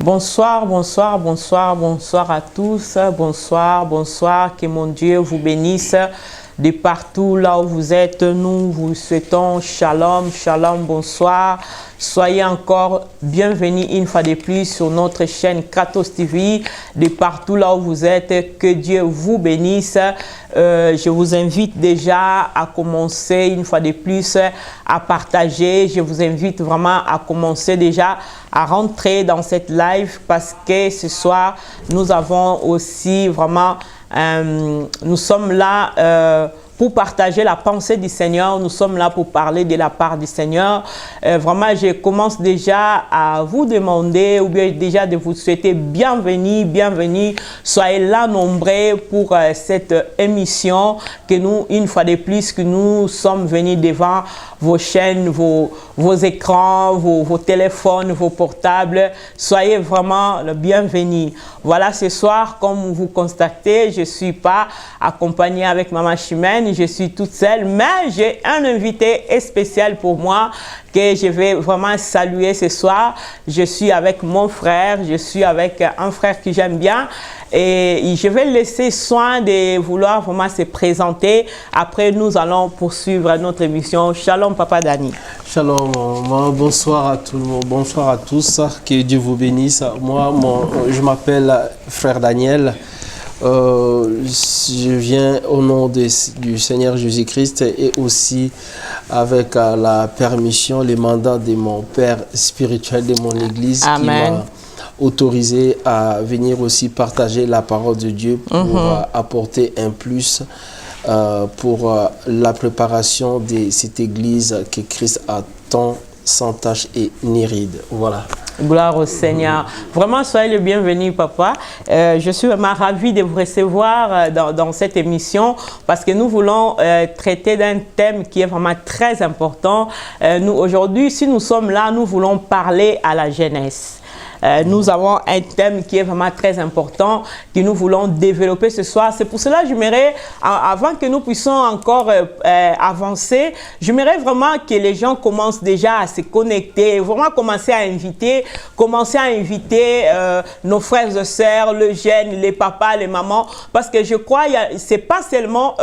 Bonsoir, bonsoir, bonsoir, bonsoir à tous. Bonsoir, bonsoir. Que mon Dieu vous bénisse de partout là où vous êtes. Nous vous souhaitons shalom, shalom, bonsoir. Soyez encore bienvenus une fois de plus sur notre chaîne Kratos TV. De partout là où vous êtes, que Dieu vous bénisse. Je vous invite déjà à commencer une fois de plus à partager. Je vous invite vraiment à commencer déjà à rentrer dans cette live parce que ce soir, nous avons aussi vraiment, nous sommes là pour partager la pensée du Seigneur. Nous sommes là pour parler de la part du Seigneur. Vraiment, je commence déjà à vous demander ou bien déjà de vous souhaiter bienvenue, bienvenue. Soyez là nombreux pour cette émission que nous, une fois de plus, que nous sommes venus devant vos chaînes, vos écrans, vos téléphones, vos portables. Soyez vraiment le bienvenu. Voilà, ce soir, comme vous constatez, je ne suis pas accompagnée avec Maman Chimène. Je suis toute seule, mais j'ai un invité spécial pour moi que je vais vraiment saluer ce soir. Je suis avec mon frère, je suis avec un frère que j'aime bien et je vais laisser soin de vouloir vraiment se présenter. Après, nous allons poursuivre notre émission. Shalom, Papa Dani. Shalom, bonsoir à tout le monde, bonsoir à tous, que Dieu vous bénisse. Moi, je m'appelle Frère Daniel. Je viens au nom du Seigneur Jésus-Christ et aussi avec la permission, les mandats de mon Père spirituel de mon Église. Amen. Qui m'a autorisé à venir aussi partager la parole de Dieu pour apporter un plus pour la préparation de cette Église que Christ attend sans tache et ni ride. Voilà. Gloire au Seigneur. Vraiment, soyez le bienvenu, Papa. Je suis vraiment ravie de vous recevoir dans cette émission parce que nous voulons traiter d'un thème qui est vraiment très important. Nous, aujourd'hui, si nous sommes là, nous voulons parler à la jeunesse. Nous avons un thème qui est vraiment très important, que nous voulons développer ce soir. C'est pour cela que j'aimerais, avant que nous puissions encore avancer, j'aimerais vraiment que les gens commencent déjà à se connecter, vraiment commencer à inviter nos frères et sœurs, les jeunes, les papas, les mamans, parce que je crois que ce n'est pas seulement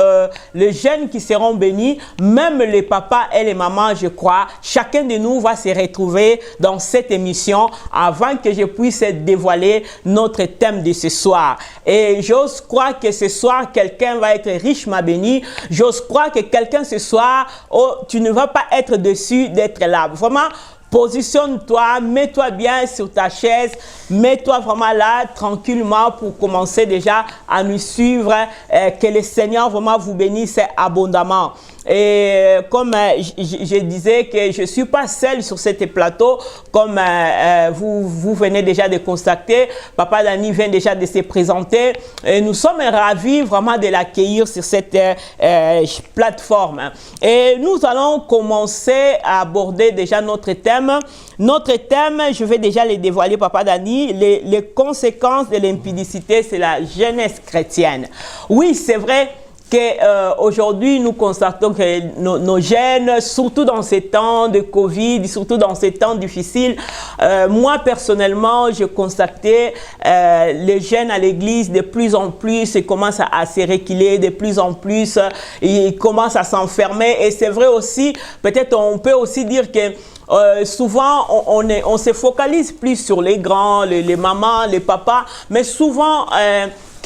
les jeunes qui seront bénis, même les papas et les mamans, je crois, chacun de nous va se retrouver dans cette émission avant que je puisse dévoiler notre thème de ce soir. Et j'ose croire que ce soir, quelqu'un va être richement béni. J'ose croire que quelqu'un ce soir, oh, tu ne vas pas être déçu d'être là. Vraiment, positionne-toi, mets-toi bien sur ta chaise, mets-toi vraiment là tranquillement pour commencer déjà à nous suivre. Que le Seigneur vraiment vous bénisse abondamment. Et comme je disais que je ne suis pas seule sur ce plateau, comme vous venez déjà de constater, Papa Dani vient déjà de se présenter. Et nous sommes ravis vraiment de l'accueillir sur cette plateforme. Et nous allons commencer à aborder déjà notre thème. Notre thème, je vais déjà le dévoiler, Papa Dani, les conséquences de l'impudicité, c'est la jeunesse chrétienne. Oui, c'est vrai qu'aujourd'hui, nous constatons que nos jeunes, surtout dans ces temps de Covid, surtout dans ces temps difficiles, moi personnellement, je constatais les jeunes à l'église de plus en plus, ils commencent à se reculer, de plus en plus, ils commencent à s'enfermer. Et c'est vrai aussi, peut-être on peut aussi dire que souvent, on se focalise plus sur les grands, les mamans, les papas, mais souvent,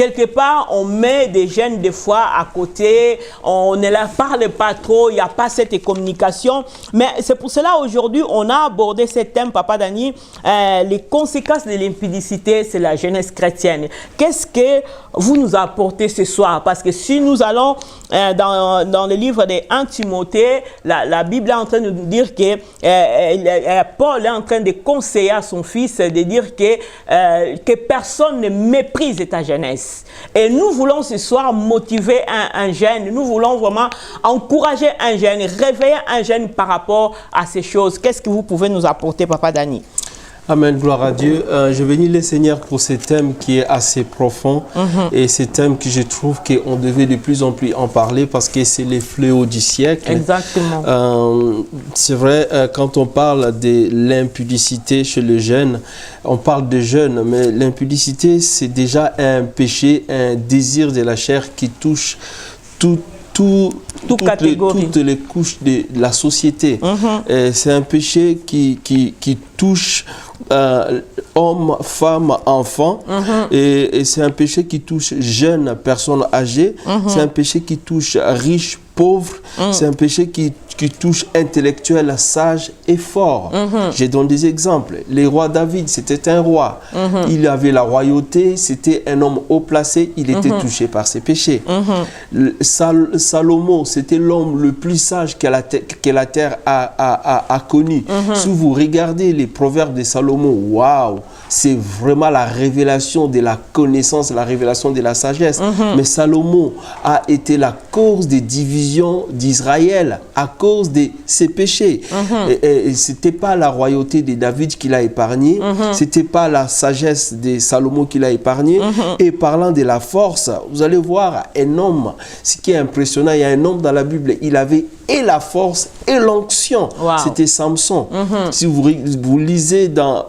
quelque part, on met des jeunes des fois à côté, on ne leur parle pas trop, il n'y a pas cette communication. Mais c'est pour cela aujourd'hui, on a abordé ce thème, Papa Danny, les conséquences de l'impudicité, c'est la jeunesse chrétienne. Qu'est-ce que vous nous apportez ce soir? Parce que si nous allons dans le livre de 1 Timothée, la Bible est en train de nous dire que Paul est en train de conseiller à son fils, de dire que personne ne méprise ta jeunesse. Et nous voulons ce soir motiver un jeune, nous voulons vraiment encourager un jeune, réveiller un jeune par rapport à ces choses. Qu'est-ce que vous pouvez nous apporter, Papa Danny? Amen, gloire à Dieu. Je bénis le Seigneur pour ce thème qui est assez profond et ce thème que je trouve qu'on devait de plus en plus en parler parce que c'est les fléaux du siècle. Exactement. C'est vrai, quand on parle de l'impudicité chez le jeune, on parle de jeune, mais l'impudicité, c'est déjà un péché, un désir de la chair qui touche toutes les couches de la société. C'est un péché qui touche hommes, femmes, enfants. Et c'est un péché qui touche jeunes, personnes âgées. C'est un péché qui touche riches, pauvres. C'est un péché qui touche intellectuels, sages et forts. J'ai donné des exemples. Le roi David, c'était un roi. Il avait la royauté, c'était un homme haut placé, il était touché par ses péchés. Salomon, c'était l'homme le plus sage que la terre a connu. Si vous regardez les proverbes de Salomon, waouh, c'est vraiment la révélation de la connaissance, la révélation de la sagesse. Mais Salomon a été la cause des divisions d'Israël à cause de ses péchés. Et ce n'était pas la royauté de David qui l'a épargné, ce n'était pas la sagesse de Salomon qui l'a épargné. Et parlant de la force, vous allez voir un homme, ce qui est impressionnant, il y a un homme dans la Bible, il avait et la force et l'onction. C'était Samson. Si vous lisez dans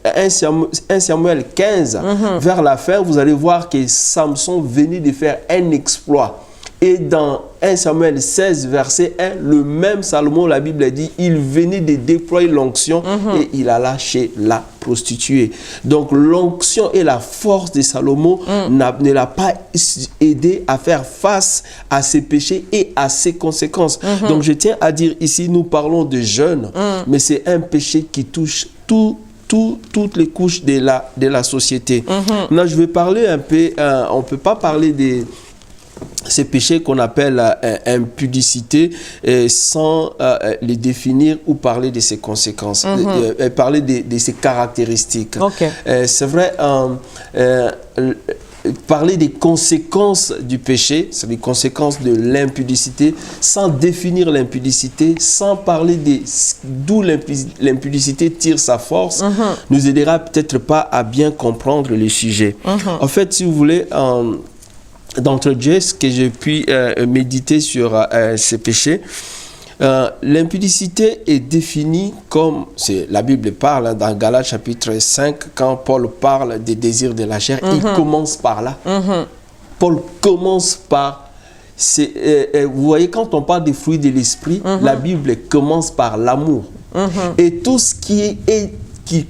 1 Samuel 15, vers la fin, vous allez voir que Samson venait de faire un exploit. Et dans 1 Samuel 16, verset 1, le même Salomon, la Bible dit, il venait de déployer l'onction et il alla chez la prostituée. Donc l'onction et la force de Salomon ne l'a pas aidé à faire face à ses péchés et à ses conséquences. Donc je tiens à dire ici, nous parlons de jeunes, mais c'est un péché qui touche toutes les couches de la société. Là, je vais parler un peu, on ne peut pas parler des ces péchés qu'on appelle impudicité sans les définir ou parler de ses conséquences, parler de ses caractéristiques. C'est vrai, parler des conséquences du péché, c'est les conséquences de l'impudicité, sans définir l'impudicité, sans parler d'où l'impudicité tire sa force, nous aidera peut-être pas à bien comprendre le sujet. En fait, si vous voulez, d'entre ce que j'ai pu méditer sur ces péchés, l'impudicité est définie comme, la Bible parle dans Galates chapitre 5, quand Paul parle des désirs de la chair, il commence par là. Paul commence par, vous voyez, quand on parle des fruits de l'esprit, la Bible commence par l'amour. Et tout ce qui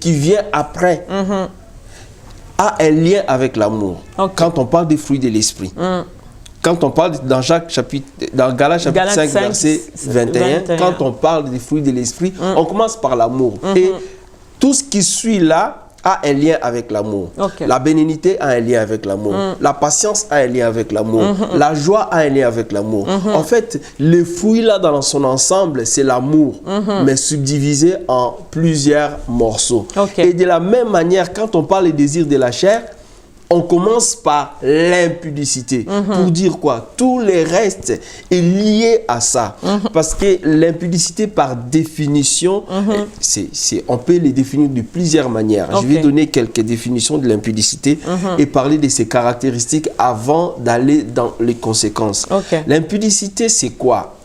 vient après a un lien avec l'amour. Quand on parle des fruits de l'esprit. Quand on parle dans Galates chapitre 5, verset 21, quand on parle des fruits de l'esprit, on commence par l'amour. Et tout ce qui suit là a un lien avec l'amour. La bénignité a un lien avec l'amour. La patience a un lien avec l'amour. La joie a un lien avec l'amour. En fait, les fruits là dans son ensemble, c'est l'amour, mais subdivisé en plusieurs morceaux. Et de la même manière, quand on parle des désirs de la chair, on commence par l'impudicité. Pour dire quoi? Tout le reste est lié à ça. Parce que l'impudicité, par définition, on peut les définir de plusieurs manières. Je vais donner quelques définitions de l'impudicité et parler de ses caractéristiques avant d'aller dans les conséquences. L'impudicité, c'est quoi?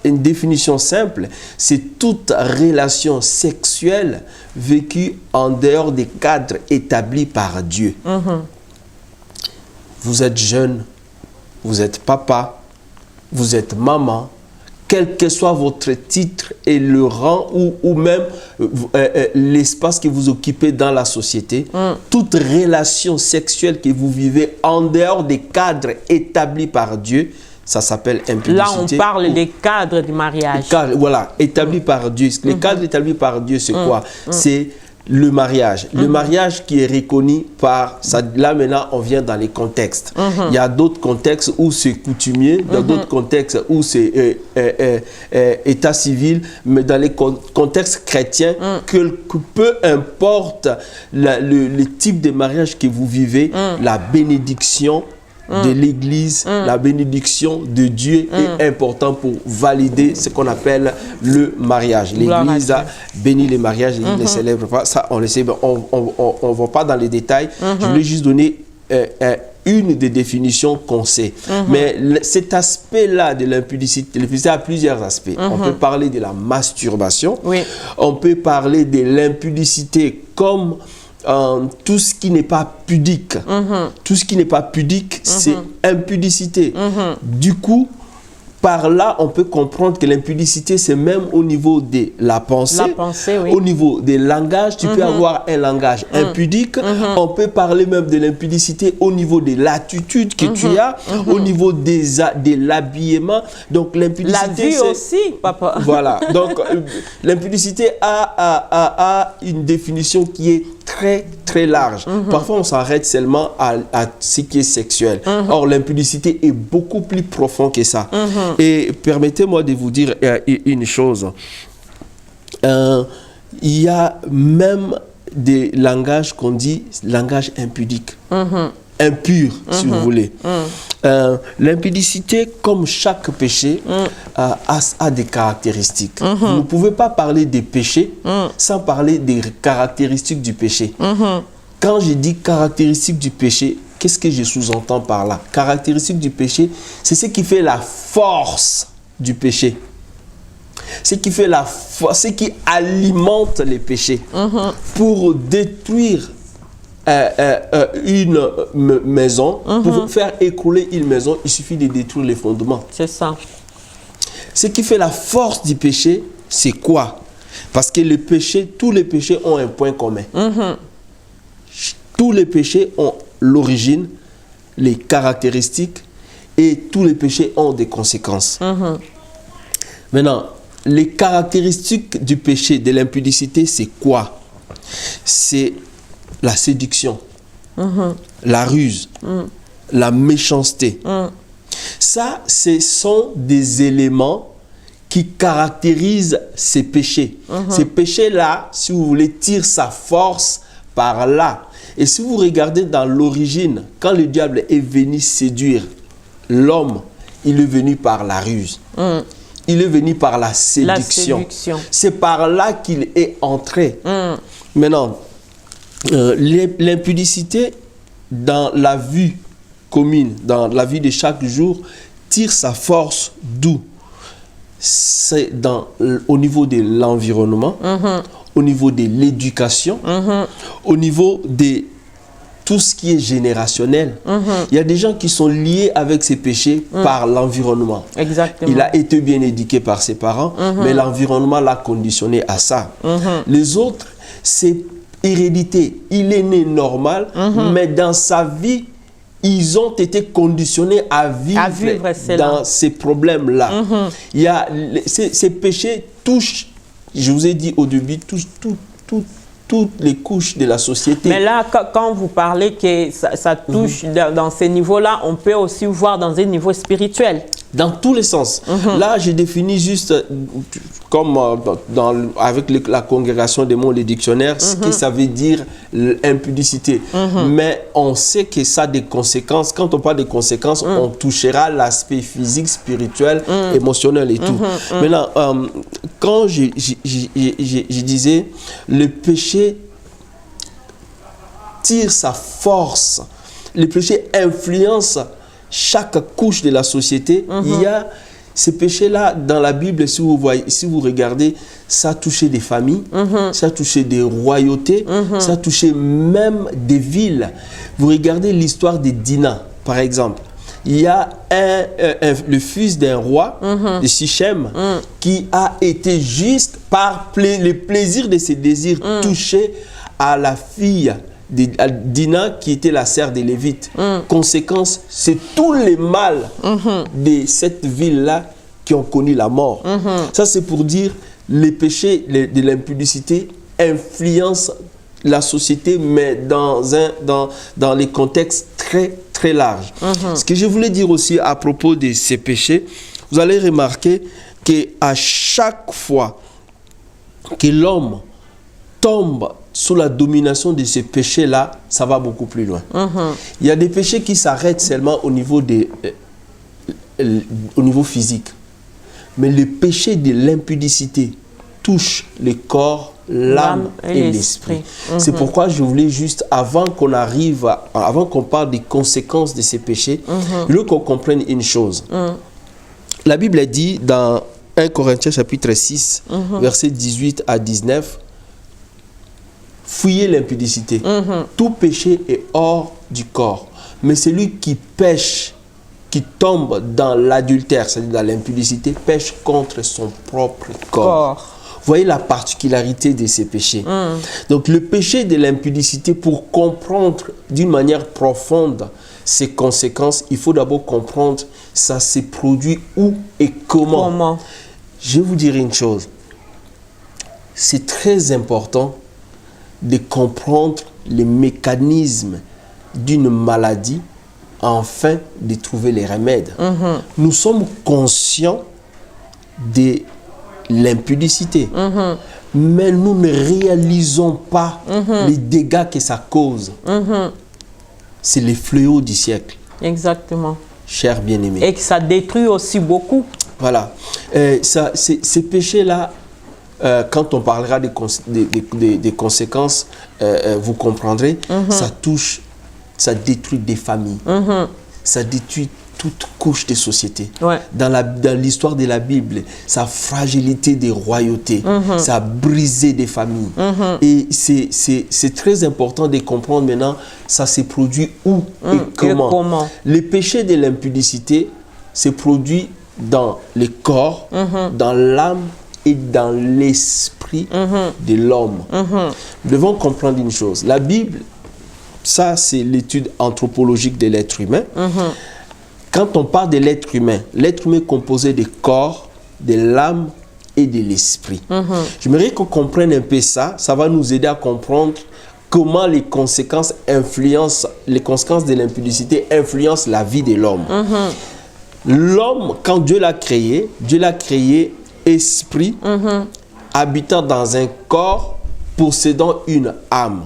Une définition simple, c'est toute relation sexuelle vécue en dehors des cadres établis par Dieu. Vous êtes jeune, vous êtes papa, vous êtes maman, quel que soit votre titre et le rang ou même l'espace que vous occupez dans la société, toute relation sexuelle que vous vivez en dehors des cadres établis par Dieu, ça s'appelle impudicité. Là, on parle des cadres du mariage. Voilà, établis par Dieu. Les cadres établis par Dieu, c'est quoi? C'est le mariage. Le mariage qui est reconnu par... Ça, là, maintenant, on vient dans les contextes. Il y a d'autres contextes où c'est coutumier, dans d'autres contextes où c'est état civil, mais dans les contextes chrétiens, que peu importe le type de mariage que vous vivez, la bénédiction de l'Église, la bénédiction de Dieu est importante pour valider ce qu'on appelle le mariage. L'Église a béni les mariages, l'Église ne célèbre pas. Ça, on le sait, on ne va pas dans les détails. Je voulais juste donner une des définitions qu'on sait. Mais cet aspect-là de l'impudicité, l'impudicité a plusieurs aspects. On peut parler de la masturbation. On peut parler de l'impudicité comme tout ce qui n'est pas pudique. Tout ce qui n'est pas pudique, c'est impudicité. Du coup, par là, on peut comprendre que l'impudicité, c'est même au niveau de la pensée, au niveau des langages. Tu peux avoir un langage impudique. On peut parler même de l'impudicité au niveau de l'attitude que tu as, au niveau de l'habillement. Donc, l'impudicité... La vue aussi, papa. Voilà. Donc, l'impudicité a une définition qui est très, très large. Parfois, on s'arrête seulement à ce qui est sexuel. Or, l'impudicité est beaucoup plus profond que ça. Et permettez-moi de vous dire une chose. Il y a même des langages qu'on dit langage impudique. Impur, si vous voulez. L'impudicité, comme chaque péché, a des caractéristiques. Vous ne pouvez pas parler des péchés sans parler des caractéristiques du péché. Quand je dis caractéristiques du péché, qu'est-ce que je sous-entends par là? Caractéristique du péché, c'est ce qui fait la force du péché. Ce qui fait la force, ce qui alimente les péchés. Pour détruire une maison, pour faire écrouler une maison, il suffit de détruire les fondements. C'est ça. Ce qui fait la force du péché, c'est quoi? Parce que le péché, tous les péchés ont un point commun. Tous les péchés ont l'origine, les caractéristiques, et tous les péchés ont des conséquences. Maintenant, les caractéristiques du péché, de l'impudicité, c'est quoi? C'est la séduction, la ruse, la méchanceté. Ça, ce sont des éléments qui caractérisent ces péchés. Ces péchés-là, si vous voulez, tirent sa force par là. Et si vous regardez dans l'origine, quand le diable est venu séduire l'homme, il est venu par la ruse. Il est venu par la séduction. C'est par là qu'il est entré. Maintenant, l'impudicité dans la vie commune, dans la vie de chaque jour, tire sa force d'où? C'est au niveau de l'environnement, au niveau de l'éducation, au niveau de tout ce qui est générationnel. Il y a des gens qui sont liés avec ces péchés par l'environnement. Exactement. Il a été bien éduqué par ses parents, mais l'environnement l'a conditionné à ça. Les autres, c'est hérédité. Il est né normal, mais dans sa vie, ils ont été conditionnés à vivre dans ces problèmes-là. Il y a ces péchés touchent, je vous ai dit au début, touchent toutes les couches de la société. Mais là, quand vous parlez que ça touche dans ces niveaux-là, on peut aussi voir dans un niveau spirituel. Dans tous les sens. Là, j'ai défini juste, comme avec la congrégation des mots, les dictionnaires, ce que ça veut dire l'impudicité. Mais on sait que ça a des conséquences. Quand on parle des conséquences, on touchera l'aspect physique, spirituel, émotionnel et tout. Maintenant, quand je disais, le péché tire sa force, le péché influence chaque couche de la société. Il y a ces péchés-là dans la Bible, si vous regardez, ça a touché des familles, ça a touché des royautés, ça a touché même des villes. Vous regardez l'histoire de Dinah, par exemple. il y a le fils d'un roi de Sichem qui a été juste par le plaisir de ses désirs touché à la fille de Dina qui était la sœur des Lévites. Conséquence, c'est tous les mâles de cette ville-là qui ont connu la mort. Ça, c'est pour dire les péchés de l'impudicité influencent la société, mais dans les contextes très, très larges. Ce que je voulais dire aussi à propos de ces péchés, vous allez remarquer qu'à chaque fois que l'homme tombe sous la domination de ces péchés-là, ça va beaucoup plus loin. Il y a des péchés qui s'arrêtent seulement au niveau physique. Mais le péché de l'impudicité touche le corps, l'âme et l'esprit. C'est pourquoi je voulais juste, avant qu'on parle des conséquences de ces péchés, je veux qu'on comprenne une chose. La Bible dit dans 1 Corinthiens chapitre 6, versets 18 à 19, fuyez l'impudicité. Tout péché est hors du corps. Mais celui qui pêche, qui tombe dans l'adultère, c'est-à-dire dans l'impudicité, pêche contre son propre corps. Voyez la particularité de ces péchés. Donc le péché de l'impudicité, pour comprendre d'une manière profonde ses conséquences, il faut d'abord comprendre ça s'est produit où et comment. Je vais vous dire une chose. C'est très important de comprendre les mécanismes d'une maladie afin de trouver les remèdes. Nous sommes conscients de l'impudicité, mais nous ne réalisons pas les dégâts que ça cause. C'est les fléaux du siècle. Exactement. Chers bien-aimés. Et que ça détruit aussi beaucoup. Voilà. Ces péchés-là, quand on parlera des conséquences, vous comprendrez, ça détruit des familles, ça détruit toute couche des sociétés. Dans l'histoire de la Bible, sa fragilité des royautés, ça a brisé des familles. Et c'est très important de comprendre maintenant, ça s'est produit où et comment. Les péchés de l'impudicité se produit dans le corps, dans l'âme et dans l'esprit de l'homme. Nous devons comprendre une chose. La Bible, ça c'est l'étude anthropologique de l'être humain. Quand on parle de l'être humain est composé du corps, de l'âme et de l'esprit. J'aimerais qu'on comprenne un peu ça. Ça va nous aider à comprendre comment les conséquences de l'impudicité influencent la vie de l'homme. L'homme, quand Dieu l'a créé esprit, habitant dans un corps, possédant une âme.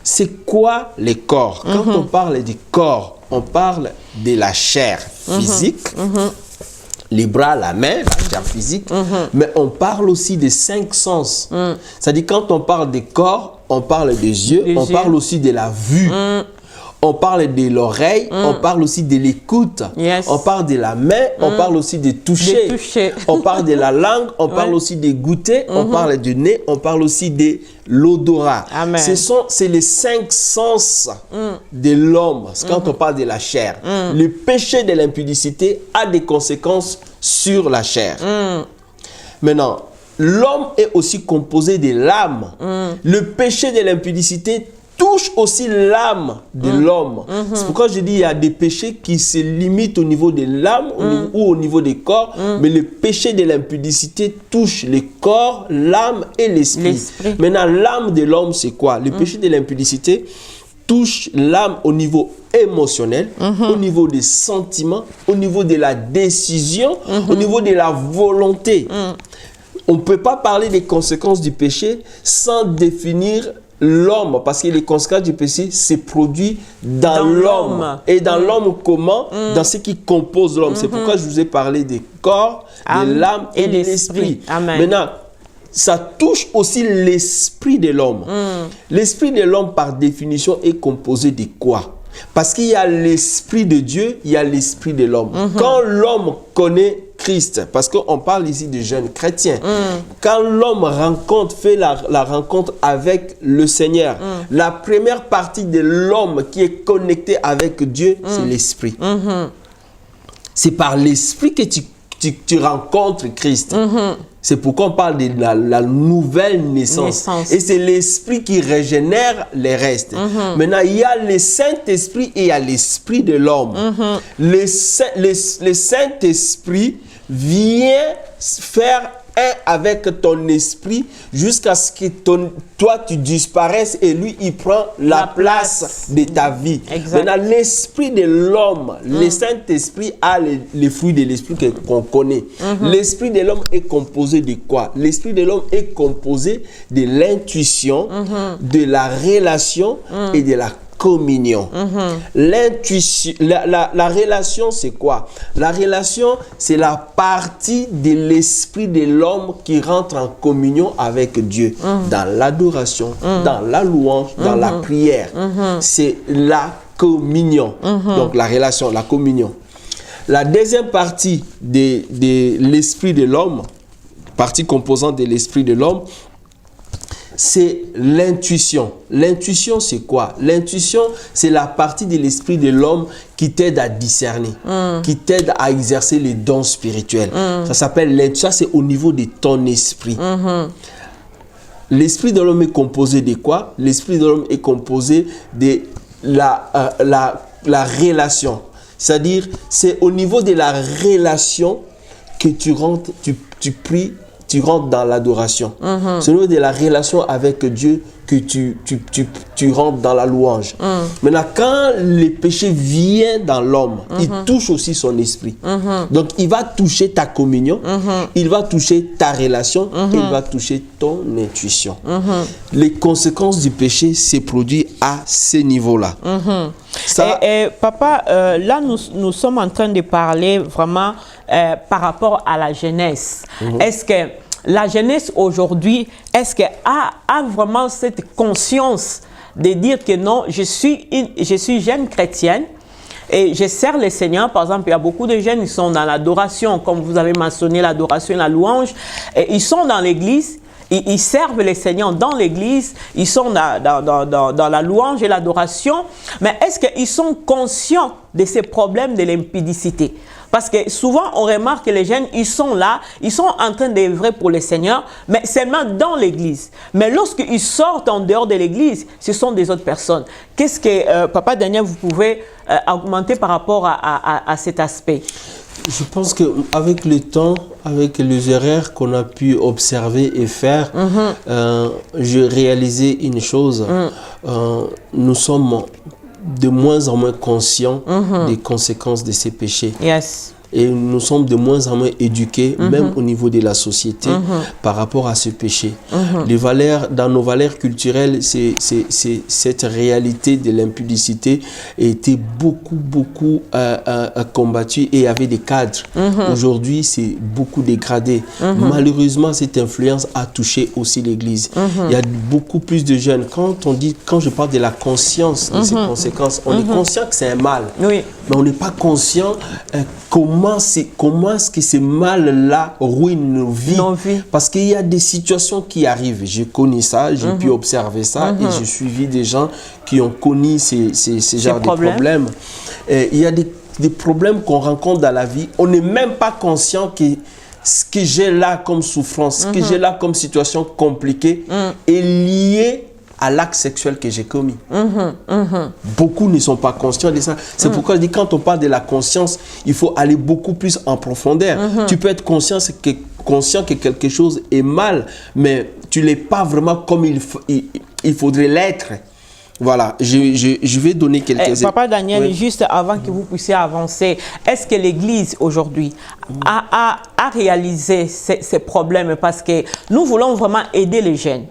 C'est quoi les corps? Quand on parle du corps, on parle de la chair physique, les bras, la main, la chair physique, mais on parle aussi des 5 sens. C'est-à-dire quand on parle des corps, on parle des yeux, on parle aussi de la vue. On parle de l'oreille, on parle aussi de l'écoute, on parle de la main, on parle aussi de toucher, on parle de la langue, on parle aussi de goûter, on parle du nez, on parle aussi de l'odorat. C'est les 5 sens de l'homme quand on parle de la chair. Le péché de l'impudicité a des conséquences sur la chair. Maintenant, l'homme est aussi composé de l'âme. Le péché de l'impudicité touche aussi l'âme de l'homme. C'est pourquoi je dis il y a des péchés qui se limitent au niveau de l'âme ou au niveau des corps, mais le péché de l'impudicité touche le corps, l'âme et l'esprit. Maintenant, l'âme de l'homme, c'est quoi? Le péché de l'impudicité touche l'âme au niveau émotionnel, au niveau des sentiments, au niveau de la décision, au niveau de la volonté. On ne peut pas parler des conséquences du péché sans définir l'homme, parce que les conséquences du péché se produisent dans l'homme. Et dans l'homme comment? Dans ce qui compose l'homme. C'est pourquoi je vous ai parlé des corps, de l'âme et de l'esprit. Maintenant, ça touche aussi l'esprit de l'homme. L'esprit de l'homme, par définition, est composé de quoi? Parce qu'il y a l'esprit de Dieu, il y a l'esprit de l'homme. Quand l'homme connaît Christ, parce qu'on parle ici de jeunes chrétiens, quand l'homme fait la rencontre avec le Seigneur, la première partie de l'homme qui est connecté avec Dieu, c'est l'esprit. C'est par l'esprit que tu rencontres Christ. C'est pourquoi on parle de la nouvelle naissance. Et c'est l'esprit qui régénère les restes. Maintenant, il y a le Saint-Esprit et il y a l'esprit de l'homme. Le Saint-Esprit vient faire un avec ton esprit jusqu'à ce que toi tu disparaisses et lui il prend la place de ta vie. Maintenant l'esprit de l'homme, le Saint-Esprit a les fruits de l'esprit qu'on connaît. L'esprit de l'homme est composé de quoi? L'esprit de l'homme est composé de l'intuition, de la relation et de la communion. L'intuition, la relation, c'est quoi? La relation, c'est la partie de l'esprit de l'homme qui rentre en communion avec Dieu dans l'adoration, dans la louange, dans la prière. C'est la communion. Donc la relation, la communion. La deuxième partie de l'esprit de l'homme, partie composante de l'esprit de l'homme, c'est l'intuition. L'intuition, c'est quoi? L'intuition, c'est la partie de l'esprit de l'homme qui t'aide à discerner, qui t'aide à exercer les dons spirituels. Ça s'appelle l'intuition, c'est au niveau de ton esprit. L'esprit de l'homme est composé de quoi? L'esprit de l'homme est composé de la relation. C'est-à-dire, c'est au niveau de la relation que tu rentres, tu pries, tu rentres dans l'adoration. C'est au niveau de la relation avec Dieu que tu rentres dans la louange. Maintenant, quand le péché vient dans l'homme, il touche aussi son esprit. Donc, il va toucher ta communion, il va toucher ta relation, et il va toucher ton intuition. Les conséquences du péché se produisent à ce niveau-là. Et papa, là, nous sommes en train de parler vraiment par rapport à la jeunesse. Est-ce que la jeunesse aujourd'hui, est-ce qu'elle a vraiment cette conscience de dire que non, je suis jeune chrétienne et je sers le Seigneur? Par exemple, il y a beaucoup de jeunes qui sont dans l'adoration, comme vous avez mentionné l'adoration et la louange, et ils sont dans l'église. Ils servent les Seigneurs dans l'église, ils sont dans la louange et l'adoration, mais est-ce qu'ils sont conscients de ces problèmes de l'impudicité? Parce que souvent, on remarque que les jeunes, ils sont là, ils sont en train d'œuvrer pour le Seigneur, mais seulement dans l'église. Mais lorsqu'ils sortent en dehors de l'église, ce sont des autres personnes. Qu'est-ce que, Papa Daniel, vous pouvez augmenter par rapport à cet aspect? Je pense qu'avec le temps, avec les erreurs qu'on a pu observer et faire, j'ai réalisé une chose. Nous sommes de moins en moins conscients des conséquences de ces péchés. Et nous sommes de moins en moins éduqués, même au niveau de la société, par rapport à ce péché. Dans nos valeurs culturelles, cette réalité de l'impudicité a été beaucoup combattue et il y avait des cadres. Aujourd'hui, c'est beaucoup dégradé. Malheureusement, cette influence a touché aussi l'Église. Il y a beaucoup plus de jeunes. Quand je parle de la conscience de ces conséquences, on est conscient que c'est un mal, mais on n'est pas conscient comment est-ce que ce mal-là ruine nos vies. Parce qu'il y a des situations qui arrivent. Je connais ça, j'ai pu observer ça et j'ai suivi des gens qui ont connu ces genres de problèmes. Il y a des problèmes qu'on rencontre dans la vie. On n'est même pas conscient que ce que j'ai là comme souffrance, ce que j'ai là comme situation compliquée est lié à l'acte sexuel que j'ai commis. Beaucoup ne sont pas conscients de ça. C'est pourquoi je dis, quand on parle de la conscience, il faut aller beaucoup plus en profondeur. Tu peux être conscient que quelque chose est mal, mais tu ne l'es pas vraiment comme il faudrait l'être. Voilà, je vais donner quelques exemples. Papa Daniel, juste avant que vous puissiez avancer, est-ce que l'Église aujourd'hui a réalisé ces problèmes? Parce que nous voulons vraiment aider les jeunes.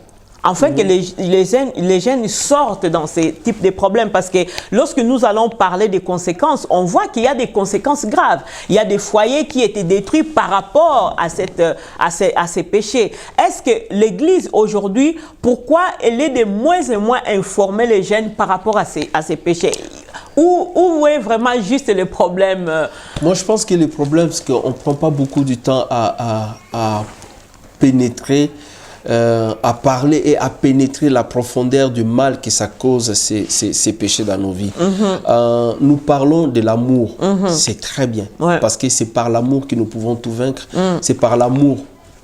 Enfin, que les jeunes sortent dans ces types de problèmes, parce que lorsque nous allons parler des conséquences, on voit qu'il y a des conséquences graves. Il y a des foyers qui étaient détruits par rapport à ces péchés. Est-ce que l'Église aujourd'hui, pourquoi elle est de moins en moins informée les jeunes par rapport à ces péchés? Où est vraiment juste le problème? Moi, je pense que le problème, c'est qu'on ne prend pas beaucoup de temps à pénétrer à parler et à pénétrer la profondeur du mal que ça cause, ces péchés dans nos vies. Nous parlons de l'amour. C'est très bien. Parce que c'est par l'amour que nous pouvons tout vaincre. C'est par l'amour.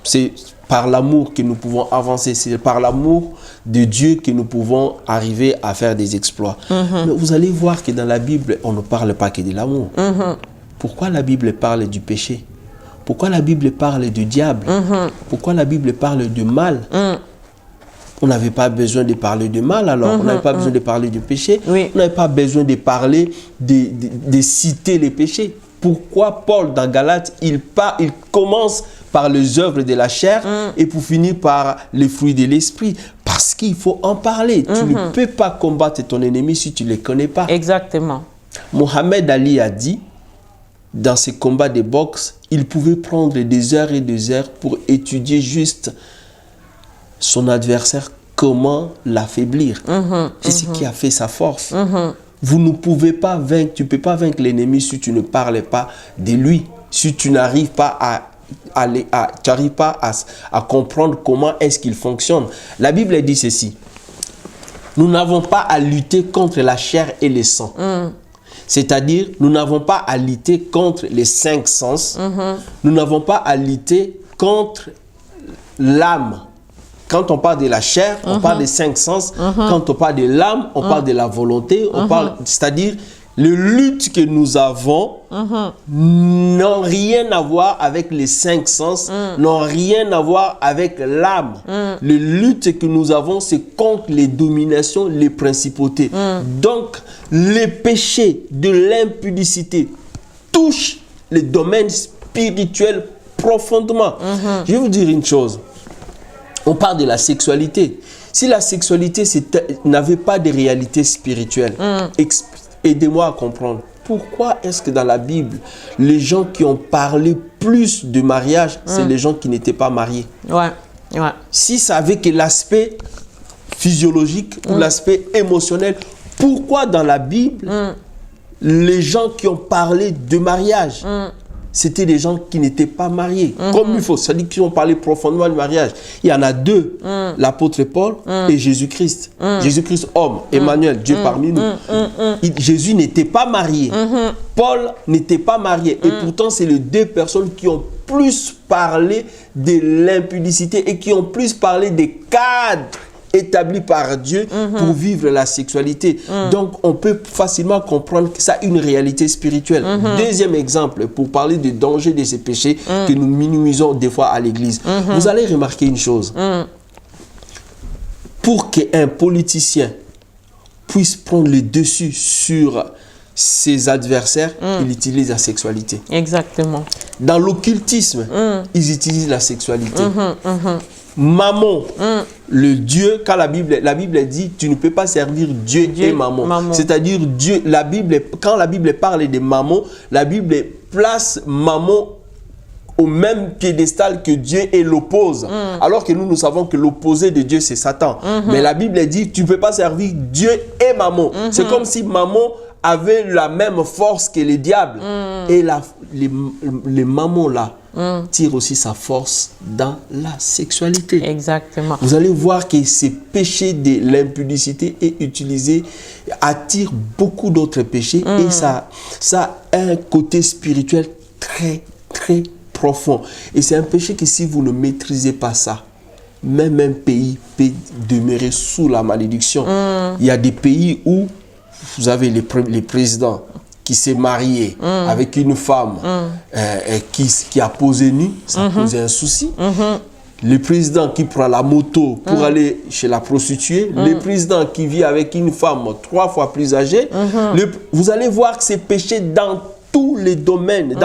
C'est par l'amour que nous pouvons avancer. C'est par l'amour de Dieu que nous pouvons arriver à faire des exploits. Mais vous allez voir que dans la Bible, on ne parle pas que de l'amour. Pourquoi la Bible parle du péché? Pourquoi la Bible parle du diable? Pourquoi la Bible parle du mal? On n'avait pas besoin de parler du mal alors. On n'avait pas besoin de parler du péché. On n'avait pas besoin de parler, de citer les péchés. Pourquoi Paul, dans Galates, il commence par les œuvres de la chair et pour finir par les fruits de l'esprit? Parce qu'il faut en parler. Tu ne peux pas combattre ton ennemi si tu ne le connais pas. Exactement. Mohamed Ali a dit, dans ses combats de boxe, il pouvait prendre des heures et des heures pour étudier juste son adversaire, comment l'affaiblir. C'est ce qui a fait sa force. Vous ne pouvez pas vaincre, tu ne peux pas vaincre l'ennemi si tu ne parles pas de lui, si tu n'arrives pas à comprendre comment est-ce qu'il fonctionne. La Bible dit ceci: nous n'avons pas à lutter contre la chair et le sang. C'est-à-dire, nous n'avons pas à lutter contre les 5 sens. Nous n'avons pas à lutter contre l'âme. Quand on parle de la chair, on parle des 5 sens. Quand on parle de l'âme, on parle de la volonté. C'est-à-dire, les luttes que nous avons n'ont rien à voir avec les 5 sens, n'ont rien à voir avec l'âme. Les luttes que nous avons, c'est contre les dominations, les principautés. Donc, les péchés de l'impudicité touchent les domaines spirituels profondément. Je vais vous dire une chose. On parle de la sexualité. Si la sexualité n'avait pas de réalité spirituelle, aidez-moi à comprendre. Pourquoi est-ce que dans la Bible, les gens qui ont parlé plus de mariage, c'est les gens qui n'étaient pas mariés? Si ça avait que l'aspect physiologique ou l'aspect émotionnel, pourquoi dans la Bible, les gens qui ont parlé de mariage, c'était des gens qui n'étaient pas mariés, comme il faut. C'est-à-dire qu'ils ont parlé profondément du mariage. Il y en a deux, l'apôtre Paul et Jésus-Christ. Jésus-Christ, homme, Emmanuel, Dieu parmi nous. Jésus n'était pas marié. Paul n'était pas marié. Et pourtant, c'est les deux personnes qui ont plus parlé de l'impudicité et qui ont plus parlé des cadres établi par Dieu pour vivre la sexualité. Donc, on peut facilement comprendre que ça a une réalité spirituelle. Deuxième exemple, pour parler du danger de ces péchés que nous minimisons des fois à l'église. Vous allez remarquer une chose. Pour qu'un politicien puisse prendre le dessus sur ses adversaires, il utilise la sexualité. Exactement. Dans l'occultisme, ils utilisent la sexualité. Mammon, le Dieu, quand la Bible dit, tu ne peux pas servir Dieu et Mammon. C'est-à-dire Dieu, quand la Bible parle de Mammon, la Bible place Mammon au même piédestal que Dieu et l'oppose. Alors que nous savons que l'opposé de Dieu, c'est Satan. Mais la Bible dit, tu ne peux pas servir Dieu et Mammon. C'est comme si Mammon avait la même force que les diables. Et les mammons là tirent aussi sa force dans la sexualité. Exactement. Vous allez voir que ces péchés de l'impudicité est utilisé, attire beaucoup d'autres péchés et ça a un côté spirituel très, très profond. Et c'est un péché que si vous ne maîtrisez pas ça, même un pays peut demeurer sous la malédiction. Il y a des pays où vous avez les présidents qui s'est marié avec une femme qui a posé nu, ça posait un souci. Le président qui prend la moto pour aller chez la prostituée, le président qui vit avec une femme 3 fois plus âgée, vous allez voir que c'est péché dans tous les domaines,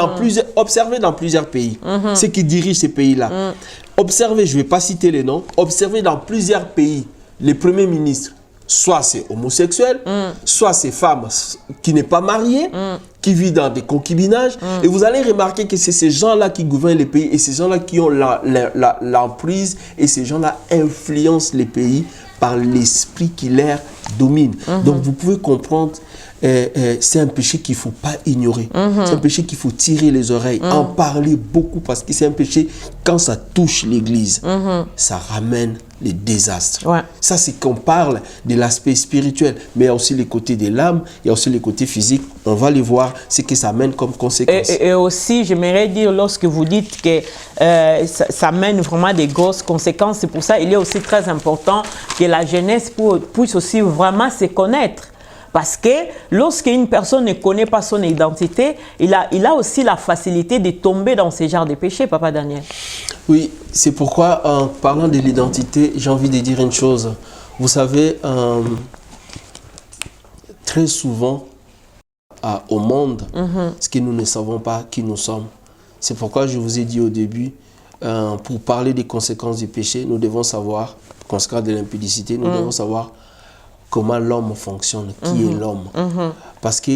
observez dans plusieurs pays, ceux qui dirigent ces pays-là. Observez, je ne vais pas citer les noms, observez dans plusieurs pays, les premiers ministres, soit c'est homosexuel, soit c'est femme qui n'est pas mariée, qui vit dans des concubinages. Et vous allez remarquer que c'est ces gens-là qui gouvernent les pays et ces gens-là qui ont l'emprise et ces gens-là influencent les pays par l'esprit qui les domine. Donc vous pouvez comprendre, c'est un péché qu'il ne faut pas ignorer. C'est un péché qu'il faut tirer les oreilles, en parler beaucoup, parce que c'est un péché, quand ça touche l'Église, ça ramène les désastres. Ça, c'est qu'on parle de l'aspect spirituel, mais il y a aussi les côtés de l'âme, il y a aussi les côtés physiques. On va les voir, ce que ça amène comme conséquence. Et aussi, j'aimerais dire, lorsque vous dites que ça amène vraiment des grosses conséquences, c'est pour ça qu'il est aussi très important que la jeunesse puisse aussi vraiment se connaître. Parce que lorsqu'une personne ne connaît pas son identité, il a aussi la facilité de tomber dans ce genre de péché, Papa Daniel. Oui, c'est pourquoi en parlant de l'identité, j'ai envie de dire une chose. Vous savez, très souvent au monde, ce que nous ne savons pas qui nous sommes. C'est pourquoi je vous ai dit au début, pour parler des conséquences du péché, nous devons savoir, conséquences de l'impudicité, nous devons savoir comment l'homme fonctionne, qui est l'homme. Parce que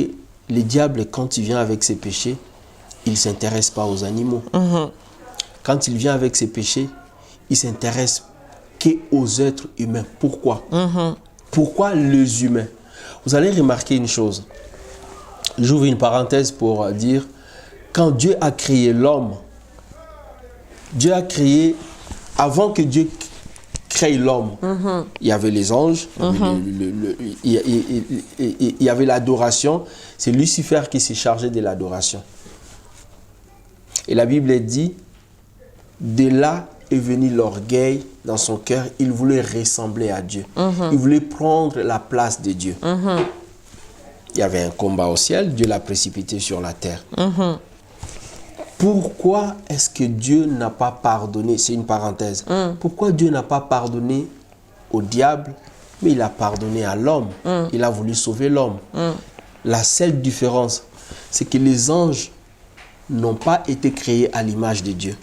le diable, quand il vient avec ses péchés, il ne s'intéresse pas aux animaux. Quand il vient avec ses péchés, il s'intéresse qu'aux êtres humains. Pourquoi? Pourquoi les humains? Vous allez remarquer une chose. J'ouvre une parenthèse pour dire, quand Dieu a créé l'homme, Dieu a créé, avant que Dieu crée l'homme, il y avait les anges, il y avait l'adoration. C'est Lucifer qui s'est chargé de l'adoration. Et la Bible dit, de là est venu l'orgueil dans son cœur. Il voulait ressembler à Dieu. Il voulait prendre la place de Dieu. Il y avait un combat au ciel, Dieu l'a précipité sur la terre. Pourquoi est-ce que Dieu n'a pas pardonné? C'est une parenthèse. Pourquoi Dieu n'a pas pardonné au diable, mais il a pardonné à l'homme? Il a voulu sauver l'homme. La seule différence, c'est que les anges n'ont pas été créés à l'image de Dieu.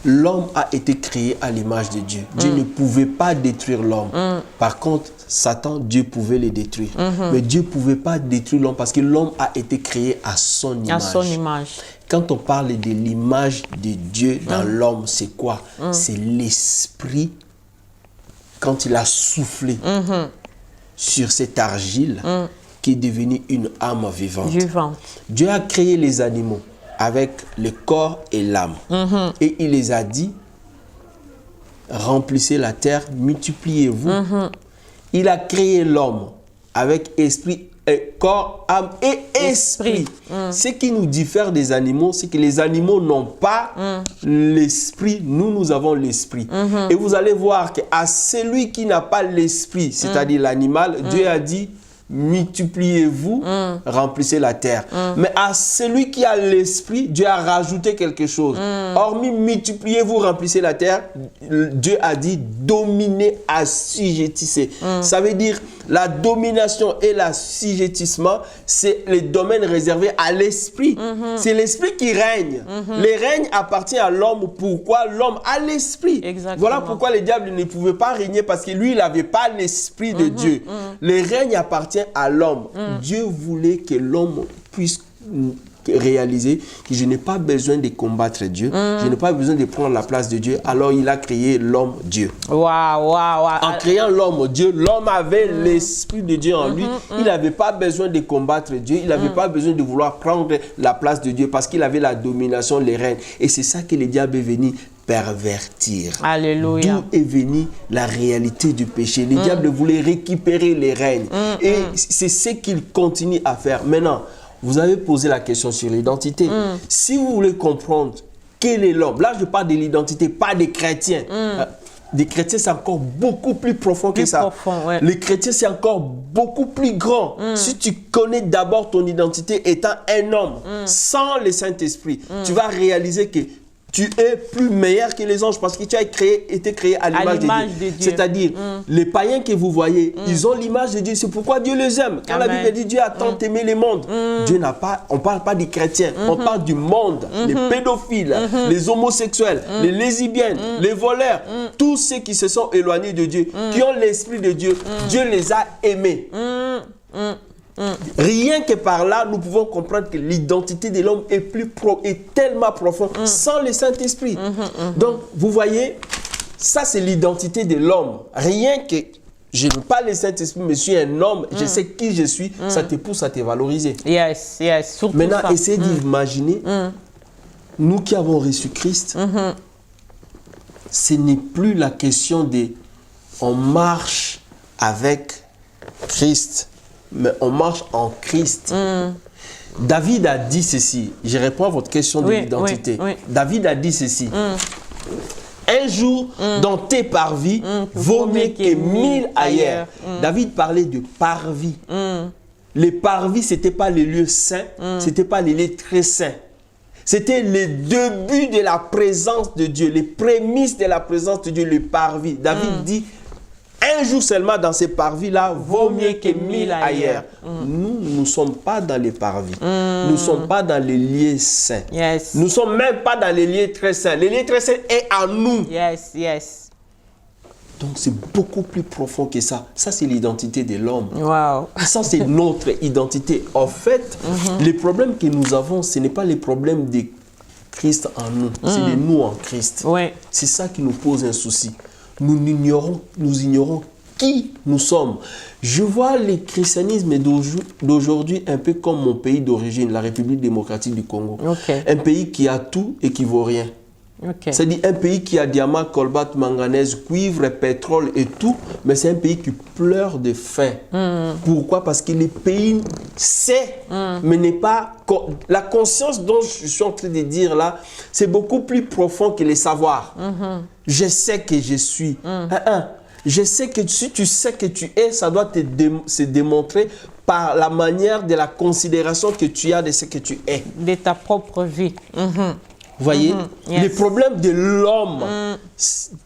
L'homme a été créé à l'image de Dieu. Dieu ne pouvait pas détruire l'homme. Par contre, Satan, Dieu pouvait le détruire. Mais Dieu ne pouvait pas détruire l'homme parce que l'homme a été créé à son image. À son image. Quand on parle de l'image de Dieu dans l'homme, c'est quoi? C'est l'esprit. Quand il a soufflé sur cette argile qui est devenue une âme vivante. Dieu a créé les animaux avec le corps et l'âme. Et il les a dit, remplissez la terre, multipliez-vous. Il a créé l'homme avec esprit, corps, âme et esprit. Ce qui nous diffère des animaux, c'est que les animaux n'ont pas l'esprit. Nous avons l'esprit. Et vous allez voir qu'à celui qui n'a pas l'esprit, c'est-à-dire l'animal, Dieu a dit, multipliez-vous, remplissez la terre. Mais à celui qui a l'esprit, Dieu a rajouté quelque chose. Hormis multipliez-vous, remplissez la terre, Dieu a dit dominez, assujettissez. Ça veut dire la domination et l'assujettissement, c'est les domaines réservés à l'esprit. C'est l'esprit qui règne. Le règne appartient à l'homme. Pourquoi? L'homme a l'esprit. Voilà pourquoi le diable ne pouvait pas régner, parce que lui, il n'avait pas l'esprit de Dieu. Le règne appartient à l'homme. Dieu voulait que l'homme puisse réaliser que je n'ai pas besoin de combattre Dieu, je n'ai pas besoin de prendre la place de Dieu. Alors il a créé l'homme Dieu. En créant l'homme Dieu, l'homme avait l'esprit de Dieu en lui. Il n'avait pas besoin de combattre Dieu, il n'avait pas besoin de vouloir prendre la place de Dieu, parce qu'il avait la domination, les règnes. Et c'est ça que le diable est venu pervertir. Alléluia. D'où est venue la réalité du péché. Le diable voulait récupérer les règnes. Et c'est ce qu'il continue à faire. Maintenant, vous avez posé la question sur l'identité. Si vous voulez comprendre quel est l'homme, là je parle de l'identité, pas des chrétiens. Des chrétiens, c'est encore beaucoup plus profond que ça. Les chrétiens, c'est encore beaucoup plus grand. Si tu connais d'abord ton identité étant un homme, sans le Saint-Esprit, tu vas réaliser que tu es plus meilleur que les anges, parce que tu as été créé à l'image de Dieu. C'est-à-dire, les païens que vous voyez, ils ont l'image de Dieu. C'est pourquoi Dieu les aime. Quand la Bible dit Dieu a tant aimé le monde, Dieu n'a pas, on ne parle pas des chrétiens, on parle du monde, les pédophiles, les homosexuels, les lesbiennes, les voleurs, tous ceux qui se sont éloignés de Dieu, qui ont l'esprit de Dieu, Dieu les a aimés. Rien que par là, nous pouvons comprendre que l'identité de l'homme est tellement profonde sans le Saint-Esprit. Donc, vous voyez, Ça, c'est l'identité de l'homme. Rien que je ne veux pas le Saint-Esprit, mais je suis un homme, je sais qui je suis, ça te pousse à te valoriser. Yes, yes, surtout maintenant, ça. essayez d'imaginer, nous qui avons reçu Christ, ce n'est plus la question de on marche avec Christ, mais on marche en Christ. David a dit ceci, je réponds à votre question de l'identité. David a dit ceci. Un jour dans tes parvis vaut mieux que 1000 ailleurs. David parlait de parvis. Les parvis, ce n'était pas les lieux saints, ce n'était pas les lieux très saints. C'était le début de la présence de Dieu, les prémices de la présence de Dieu, le parvis. David dit, un jour seulement dans ces parvis-là vaut mieux que 1000 ailleurs. Nous ne sommes pas dans les parvis. Nous ne sommes pas dans les lieux saints. Yes. Nous ne sommes même pas dans les lieux très saints. Les lieux très saints est en nous. Yes, yes. Donc c'est beaucoup plus profond que ça. Ça, c'est l'identité de l'homme. Wow. Ça, c'est notre identité. En fait, les problèmes que nous avons, ce n'est pas les problèmes de Christ en nous. C'est de nous en Christ. Oui. C'est ça qui nous pose un souci. Nous ignorons qui nous sommes. Je vois le christianisme d'aujourd'hui un peu comme mon pays d'origine, la République démocratique du Congo. Okay. Un pays qui a tout et qui vaut rien. Okay. C'est-à-dire un pays qui a diamant, colbate, manganèse, cuivre, pétrole et tout, mais c'est un pays qui pleure de faim. Pourquoi? Parce que le pays sait, mais n'est pas... La conscience dont je suis en train de dire là, c'est beaucoup plus profond que le savoir. Je sais que je suis. Je sais que si tu sais que tu es, ça doit se démontrer par la manière de la considération que tu as de ce que tu es. De ta propre vie. Vous voyez, Yes. le problème de l'homme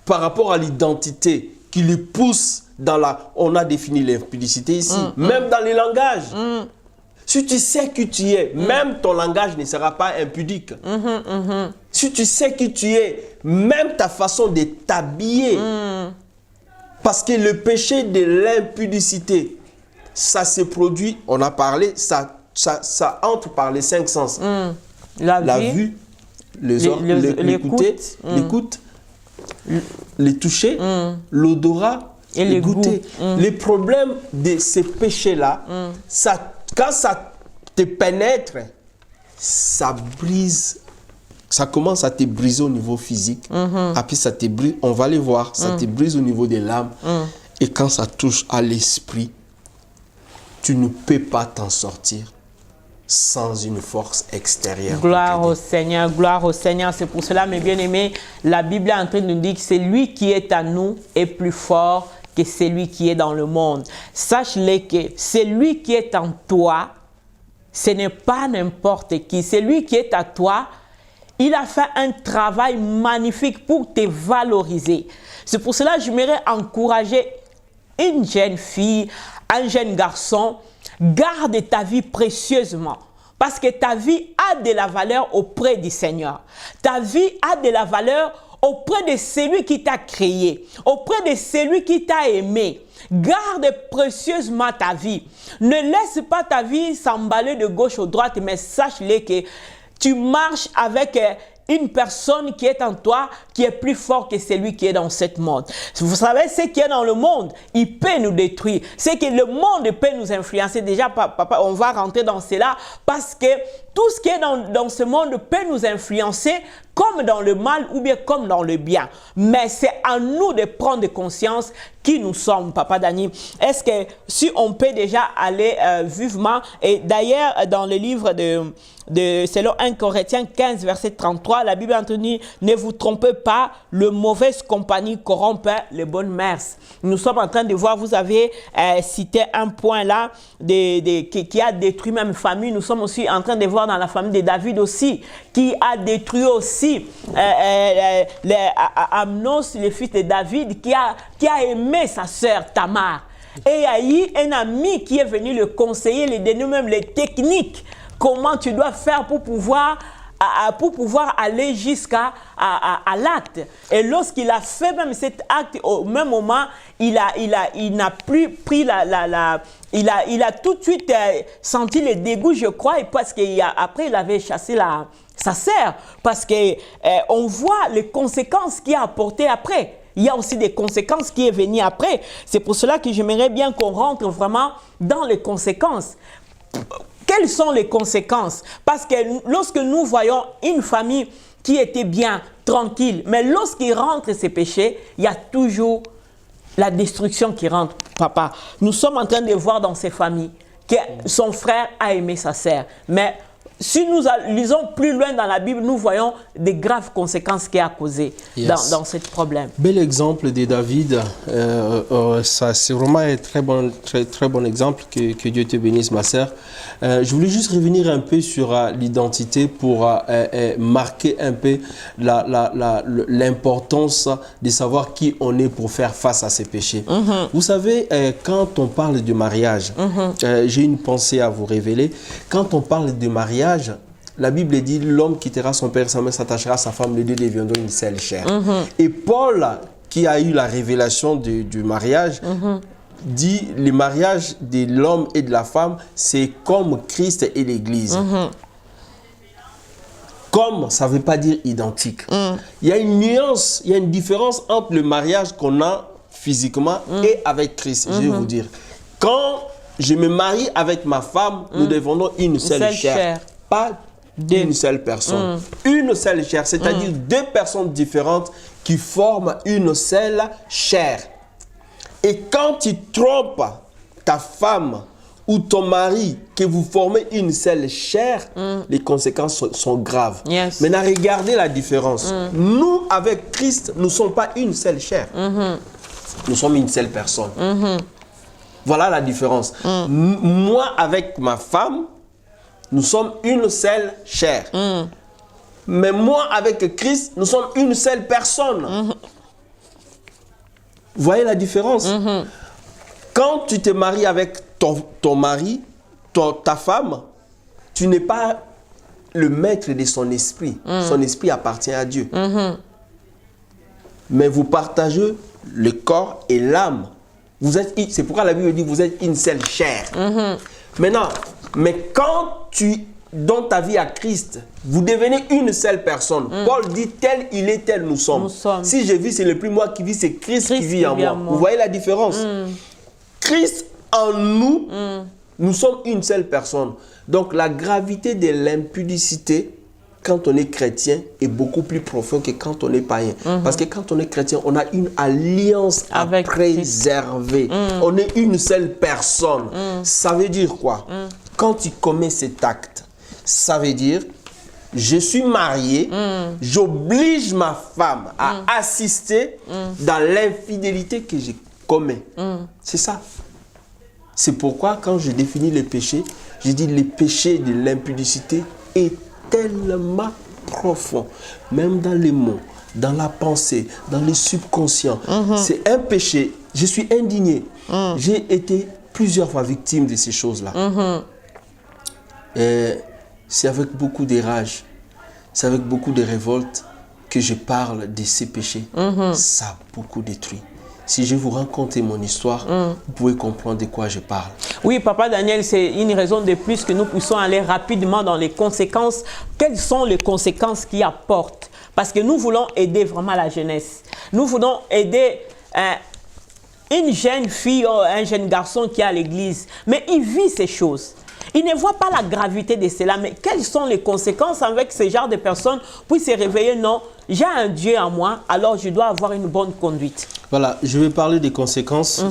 par rapport à l'identité qui lui pousse dans la... On a défini l'impudicité ici, même dans les langages. Si tu sais qui tu es, même ton langage ne sera pas impudique. Si tu sais qui tu es, même ta façon de t'habiller. Parce que le péché de l'impudicité, ça se produit, on a parlé, ça entre par les 5 sens. La vue, l'écouter, l'écoute, les toucher, l'odorat et les goûter. Les problèmes de ces péchés-là, quand ça te pénètre, ça brise, ça commence à te briser au niveau physique. Après, ça te brise, on va les voir, ça te brise au niveau de l'âme. Et quand ça touche à l'esprit, tu ne peux pas t'en sortir sans une force extérieure. Gloire au Seigneur, gloire au Seigneur. C'est pour cela, mes bien-aimés, la Bible est en train de nous dire que c'est lui qui est à nous est plus fort que celui qui est dans le monde. Sache-le que celui qui est en toi, ce n'est pas n'importe qui. Celui qui est à toi, il a fait un travail magnifique pour te valoriser. C'est pour cela que j'aimerais encourager une jeune fille, un jeune garçon, garde ta vie précieusement. Parce que ta vie a de la valeur auprès du Seigneur. Ta vie a de la valeur auprès de celui qui t'a créé, auprès de celui qui t'a aimé. Garde précieusement ta vie. Ne laisse pas ta vie s'emballer de gauche à droite, mais sache-le que tu marches avec une personne qui est en toi, qui est plus fort que celui qui est dans ce monde. Vous savez, ce qui est dans le monde, il peut nous détruire. C'est que le monde peut nous influencer. Déjà, papa, on va rentrer dans cela parce que tout ce qui est dans ce monde peut nous influencer comme dans le mal ou bien comme dans le bien. Mais c'est à nous de prendre conscience qui nous sommes, Papa Dani. Est-ce que si on peut déjà aller vivement, et d'ailleurs dans le livre selon 1 Corinthiens 15, verset 33, la Bible a entendu, ne vous trompez pas, le mauvaise compagnie corrompt les bonnes mœurs. Nous sommes en train de voir, vous avez cité un point là qui a détruit même famille. Nous sommes aussi en train de voir dans la famille de David aussi, qui a détruit aussi Amnos, le fils de David, qui a aimé sa sœur Tamar. Et il y a eu un ami qui est venu le conseiller, lui donner même les techniques, comment tu dois faire pour pouvoir aller jusqu'à l'acte. Et lorsqu'il a fait même cet acte, au même moment, il n'a plus pris il a tout de suite senti le dégoût, je crois, et parce qu'après, il avait chassé sa sœur. Parce qu'on voit les conséquences qu'il a apportées après. il y a aussi des conséquences qui est venues après. C'est pour cela que j'aimerais bien qu'on rentre vraiment dans les conséquences. Quelles sont les conséquences? Parce que lorsque nous voyons une famille qui était bien, tranquille, mais lorsqu'il rentre ses péchés, il y a toujours la destruction qui rentre. Papa, nous sommes en train de voir dans ces familles que son frère a aimé sa sœur, mais si nous lisons plus loin dans la Bible, nous voyons des graves conséquences qu'il a causées dans ce problème. Bel exemple de David. Ça, c'est vraiment un très bon exemple. Que Dieu te bénisse, ma sœur. Je voulais juste revenir un peu sur l'identité pour marquer un peu l'importance de savoir qui on est pour faire face à ces péchés. Vous savez, quand on parle de mariage, j'ai une pensée à vous révéler. Quand on parle de mariage, la Bible dit l'homme quittera son père, sa mère, s'attachera à sa femme, les deux deviendront une seule chair. Et Paul, qui a eu la révélation du mariage, dit le mariage de l'homme et de la femme, c'est comme Christ et l'Église. Comme, ça ne veut pas dire identique. Il y a une nuance, il y a une différence entre le mariage qu'on a physiquement et avec Christ. Je vais vous dire. Quand je me marie avec ma femme, nous devenons une seule chair. Pas d'une seule personne. Une seule chair, c'est-à-dire deux personnes différentes qui forment une seule chair. Et quand tu trompes ta femme ou ton mari, que vous formez une seule chair, les conséquences sont graves. Maintenant, regardez la différence. Nous, avec Christ, nous ne sommes pas une seule chair. Nous sommes une seule personne. Voilà la différence. Moi, avec ma femme, nous sommes une seule chair. Mais moi, avec Christ, nous sommes une seule personne. Vous voyez la différence? Quand tu te maries avec ton mari, ta femme, tu n'es pas le maître de son esprit. Son esprit appartient à Dieu. Mais vous partagez le corps et l'âme. C'est pourquoi la Bible dit que vous êtes une seule chair. Maintenant, mais quand tu donnes ta vie à Christ, vous devenez une seule personne. Paul dit tel il est, tel nous sommes. Si je vis, c'est le plus moi qui vis, c'est Christ qui vit en moi. Vous voyez la différence? Christ en nous, nous sommes une seule personne. Donc la gravité de l'impudicité, quand on est chrétien, est beaucoup plus profond que quand on est païen. Parce que quand on est chrétien, on a une alliance à préserver. On est une seule personne. Ça veut dire quoi? Quand tu commets cet acte, ça veut dire, je suis marié, j'oblige ma femme à assister dans l'infidélité que je commets. C'est ça. C'est pourquoi quand je définis les péchés, je dis le péché de l'impudicité est tellement profond, même dans les mots, dans la pensée, dans le subconscient. C'est un péché. Je suis indigné. J'ai été plusieurs fois victime de ces choses-là. C'est avec beaucoup de rage, c'est avec beaucoup de révolte que je parle de ces péchés. Ça a beaucoup détruit. Si je vous raconte mon histoire, vous pouvez comprendre de quoi je parle. Oui, Papa Daniel, c'est une raison de plus que nous puissions aller rapidement dans les conséquences. Quelles sont les conséquences qui apportent? Parce que nous voulons aider vraiment la jeunesse. Nous voulons aider une jeune fille ou un jeune garçon qui est à l'église. Mais il vit ces choses. Il ne voit pas la gravité de cela, mais quelles sont les conséquences avec ce genre de personnes pour se réveiller? Non, j'ai un Dieu en moi, alors je dois avoir une bonne conduite. Voilà, je vais parler des conséquences.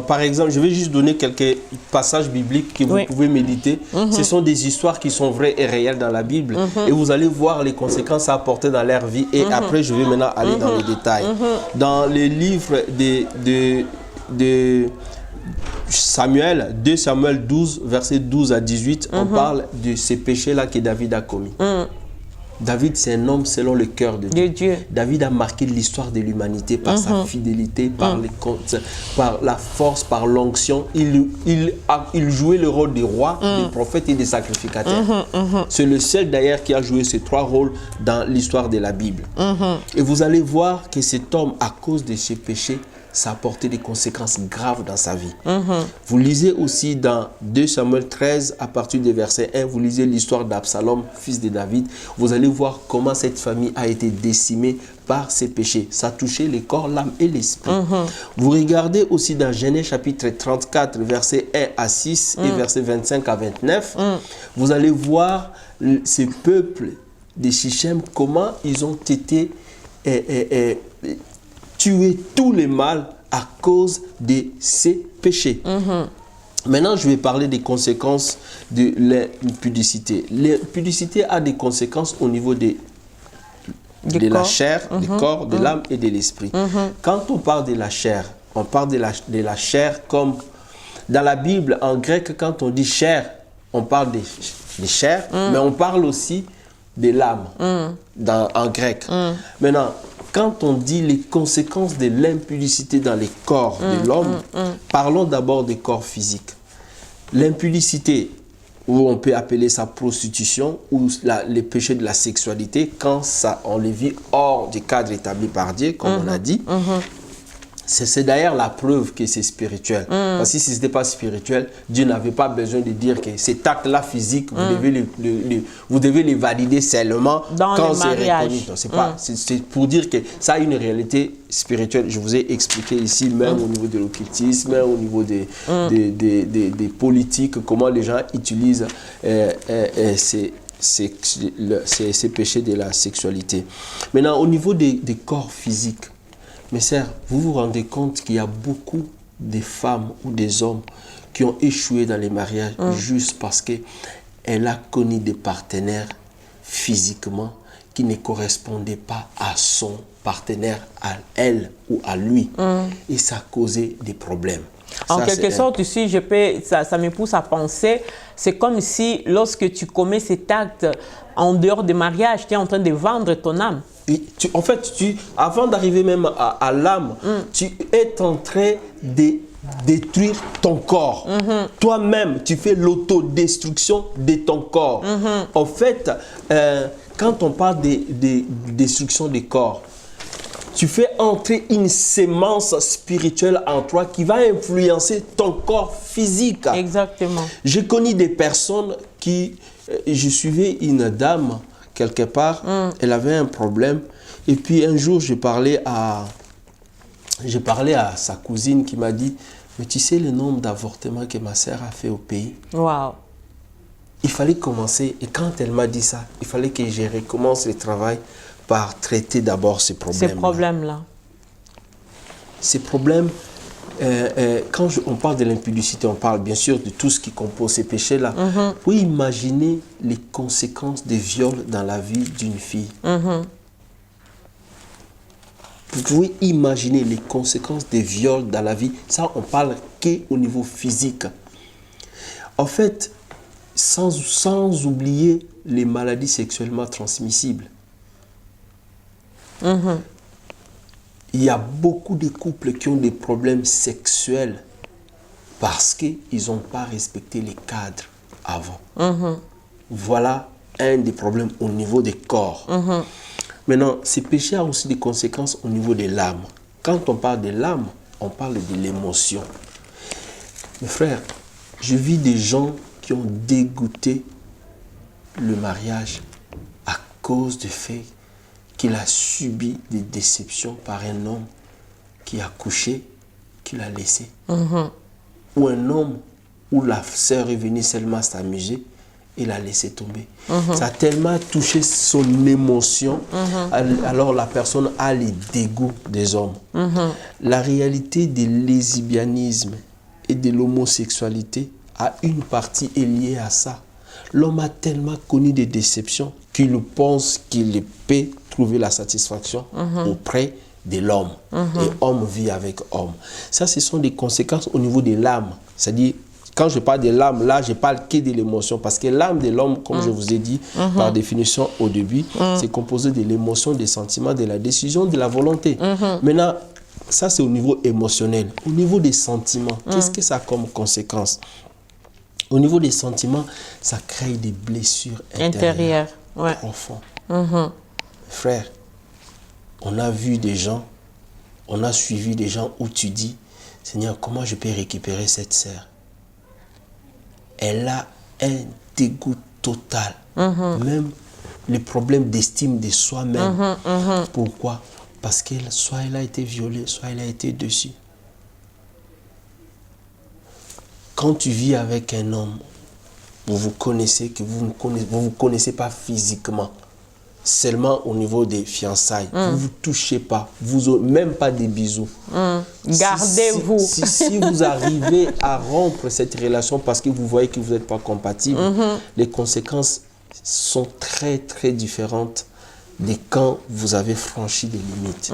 Par exemple, je vais juste donner quelques passages bibliques que vous pouvez méditer. Ce sont des histoires qui sont vraies et réelles dans la Bible. Et vous allez voir les conséquences à apporter dans leur vie. Et après, je vais maintenant aller dans les détails. Dans les livres de Samuel, 2 Samuel 12, versets 12 à 18, on parle de ces péchés-là que David a commis. David, c'est un homme selon le cœur de Dieu. David a marqué l'histoire de l'humanité par sa fidélité, par la force, par l'onction. Il jouait le rôle de roi, de prophète et de sacrificateur. C'est le seul d'ailleurs qui a joué ces trois rôles dans l'histoire de la Bible. Et vous allez voir que cet homme, à cause de ses péchés, ça a apporté des conséquences graves dans sa vie. Vous lisez aussi dans 2 Samuel 13, à partir du verset 1, vous lisez l'histoire d'Absalom, fils de David. Vous allez voir comment cette famille a été décimée par ses péchés. Ça touchait le corps, l'âme et l'esprit. Vous regardez aussi dans Genèse chapitre 34, versets 1 à 6 et versets 25 à 29. Vous allez voir ces peuples de Shichem, comment ils ont été tués tous les mâles à cause de ces péchés. Maintenant, je vais parler des conséquences de l'impudicité. L'impudicité a des conséquences au niveau de la chair, du corps, de l'âme et de l'esprit. Quand on parle de la chair, on parle de la chair comme dans la Bible, en grec, quand on dit chair, on parle de chair, mais on parle aussi de l'âme en grec. Maintenant, quand on dit les conséquences de l'impudicité dans les corps de l'homme, parlons d'abord des corps physiques. L'impudicité, où on peut appeler ça prostitution, ou les péchés de la sexualité, quand on les vit hors du cadre établi par Dieu, comme on a dit, c'est d'ailleurs la preuve que c'est spirituel. Parce que si ce n'était pas spirituel, Dieu n'avait pas besoin de dire que cet acte-là physique, vous devez les valider seulement quand c'est reconnu. C'est pour dire que ça a une réalité spirituelle. Je vous ai expliqué ici, même au niveau de l'occultisme, même au niveau des politiques, comment les gens utilisent ces péchés de la sexualité. Maintenant, au niveau des corps physiques, mes sœurs, vous vous rendez compte qu'il y a beaucoup de femmes ou des hommes qui ont échoué dans les mariages juste parce qu'elle a connu des partenaires physiquement qui ne correspondaient pas à son partenaire, à elle ou à lui. Et ça a causé des problèmes. En quelque sorte, ici, ça me pousse à penser, c'est comme si lorsque tu commets cet acte en dehors du mariage, tu es en train de vendre ton âme. En fait, avant d'arriver même à l'âme, tu es en train de détruire ton corps. Toi-même, tu fais l'autodestruction de ton corps. En fait, quand on parle de destruction des corps, tu fais entrer une sémence spirituelle en toi qui va influencer ton corps physique. Exactement. J'ai connu des personnes qui... Je suivais une dame quelque part, elle avait un problème. Et puis un jour, j'ai parlé à sa cousine qui m'a dit, mais tu sais le nombre d'avortements que ma sœur a fait au pays? Wow. Il fallait commencer, et quand elle m'a dit ça, il fallait que je recommence le travail par traiter d'abord ces problèmes-là. Ces problèmes-là. Ces problèmes, quand on parle de l'impudicité, on parle bien sûr de tout ce qui compose ces péchés-là. Vous pouvez imaginer les conséquences des viols dans la vie d'une fille. Vous pouvez imaginer les conséquences des viols dans la vie. Ça, on parle qu'au niveau physique. En fait, sans oublier les maladies sexuellement transmissibles. Il y a beaucoup de couples qui ont des problèmes sexuels parce qu'ils n'ont pas respecté les cadres avant. Voilà un des problèmes au niveau des corps. Maintenant, ces péchés ont aussi des conséquences au niveau de l'âme. Quand on parle de l'âme, on parle de l'émotion. Mes frères, je vis des gens qui ont dégoûté le mariage à cause du fait qu'il a subi des déceptions par un homme qui a couché, qui l'a laissé. Ou un homme où la sœur est venue seulement s'amuser et l'a laissé tomber. Ça a tellement touché son émotion, alors la personne a les dégoûts des hommes. La réalité du lesbianisme et de l'homosexualité a une partie est liée à ça. L'homme a tellement connu des déceptions qu'il pense qu'il peut trouver la satisfaction auprès de l'homme. Et homme vit avec homme. Ça, ce sont des conséquences au niveau de l'âme. C'est-à-dire, quand je parle de l'âme, là, je parle que de l'émotion. Parce que l'âme de l'homme, comme je vous ai dit par définition au début, c'est composé de l'émotion, des sentiments, de la décision, de la volonté. Maintenant, ça, c'est au niveau émotionnel. Au niveau des sentiments, qu'est-ce que ça a comme conséquence? Au niveau des sentiments, ça crée des blessures intérieures profondes. Frère, on a vu des gens, on a suivi des gens où tu dis, Seigneur, comment je peux récupérer cette sœur? Elle a un dégoût total. Même les problèmes d'estime de soi-même. Pourquoi? parce que soit elle a été violée, soit elle a été dessus. Quand tu vis avec un homme, vous vous connaissez, que vous ne vous connaissez pas physiquement, seulement au niveau des fiançailles. Vous ne vous touchez pas, même pas des bisous. Gardez-vous. Si vous arrivez à rompre cette relation parce que vous voyez que vous n'êtes pas compatible, les conséquences sont très très différentes de quand vous avez franchi des limites.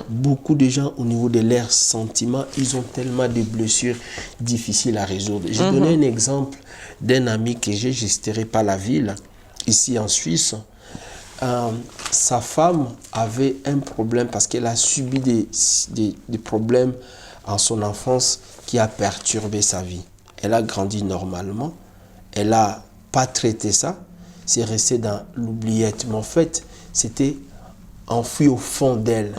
Beaucoup de gens, au niveau de leurs sentiments, ils ont tellement de blessures difficiles à résoudre. J'ai donné un exemple d'un ami que j'ai, je ne citerai pas la ville, ici en Suisse. Sa femme avait un problème parce qu'elle a subi des problèmes en son enfance qui a perturbé sa vie. Elle a grandi normalement, elle n'a pas traité ça, c'est resté dans l'oubliette. Mais en fait, c'était enfoui au fond d'elle.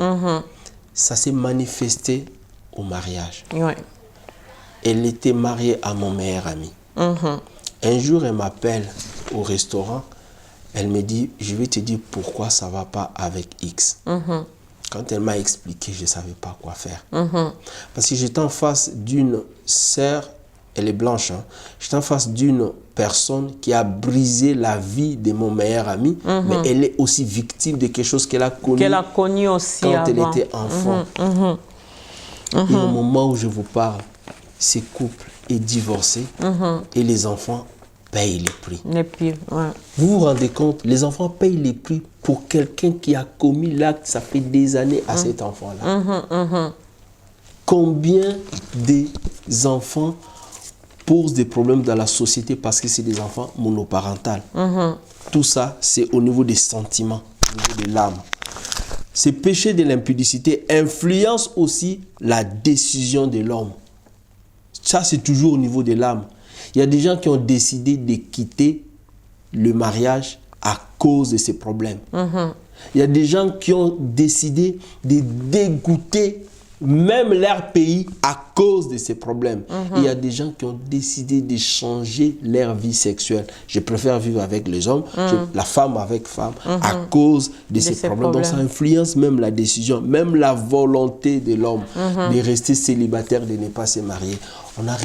Ça s'est manifesté au mariage. Elle était mariée à mon meilleur ami. Un jour, elle m'appelle au restaurant. Elle me dit, je vais te dire pourquoi ça ne va pas avec X. Quand elle m'a expliqué, je ne savais pas quoi faire. Parce que j'étais en face d'une sœur, elle est blanche, hein. J'étais en face d'une personne qui a brisé la vie de mon meilleur ami, mais elle est aussi victime de quelque chose qu'elle a connu, aussi quand avant. Elle était enfant. Et au moment où je vous parle, ce couple est divorcé et les enfants payent les prix. Vous vous rendez compte, les enfants payent les prix pour quelqu'un qui a commis l'acte, ça fait des années à cet enfant-là. Combien des enfants posent des problèmes dans la société parce que c'est des enfants monoparentaux. Tout ça, c'est au niveau des sentiments, au niveau de l'âme. Ces péchés de l'impudicité influencent aussi la décision de l'homme. Ça, c'est toujours au niveau de l'âme. Il y a des gens qui ont décidé de quitter le mariage à cause de ces problèmes. Il y a des gens qui ont décidé de dégoûter même leur pays à cause de ces problèmes. Il y a des gens qui ont décidé de changer leur vie sexuelle. Je préfère vivre avec les hommes, la femme avec femme, à cause de ces problèmes. Donc ça influence même la décision, même la volonté de l'homme de rester célibataire, de ne pas se marier.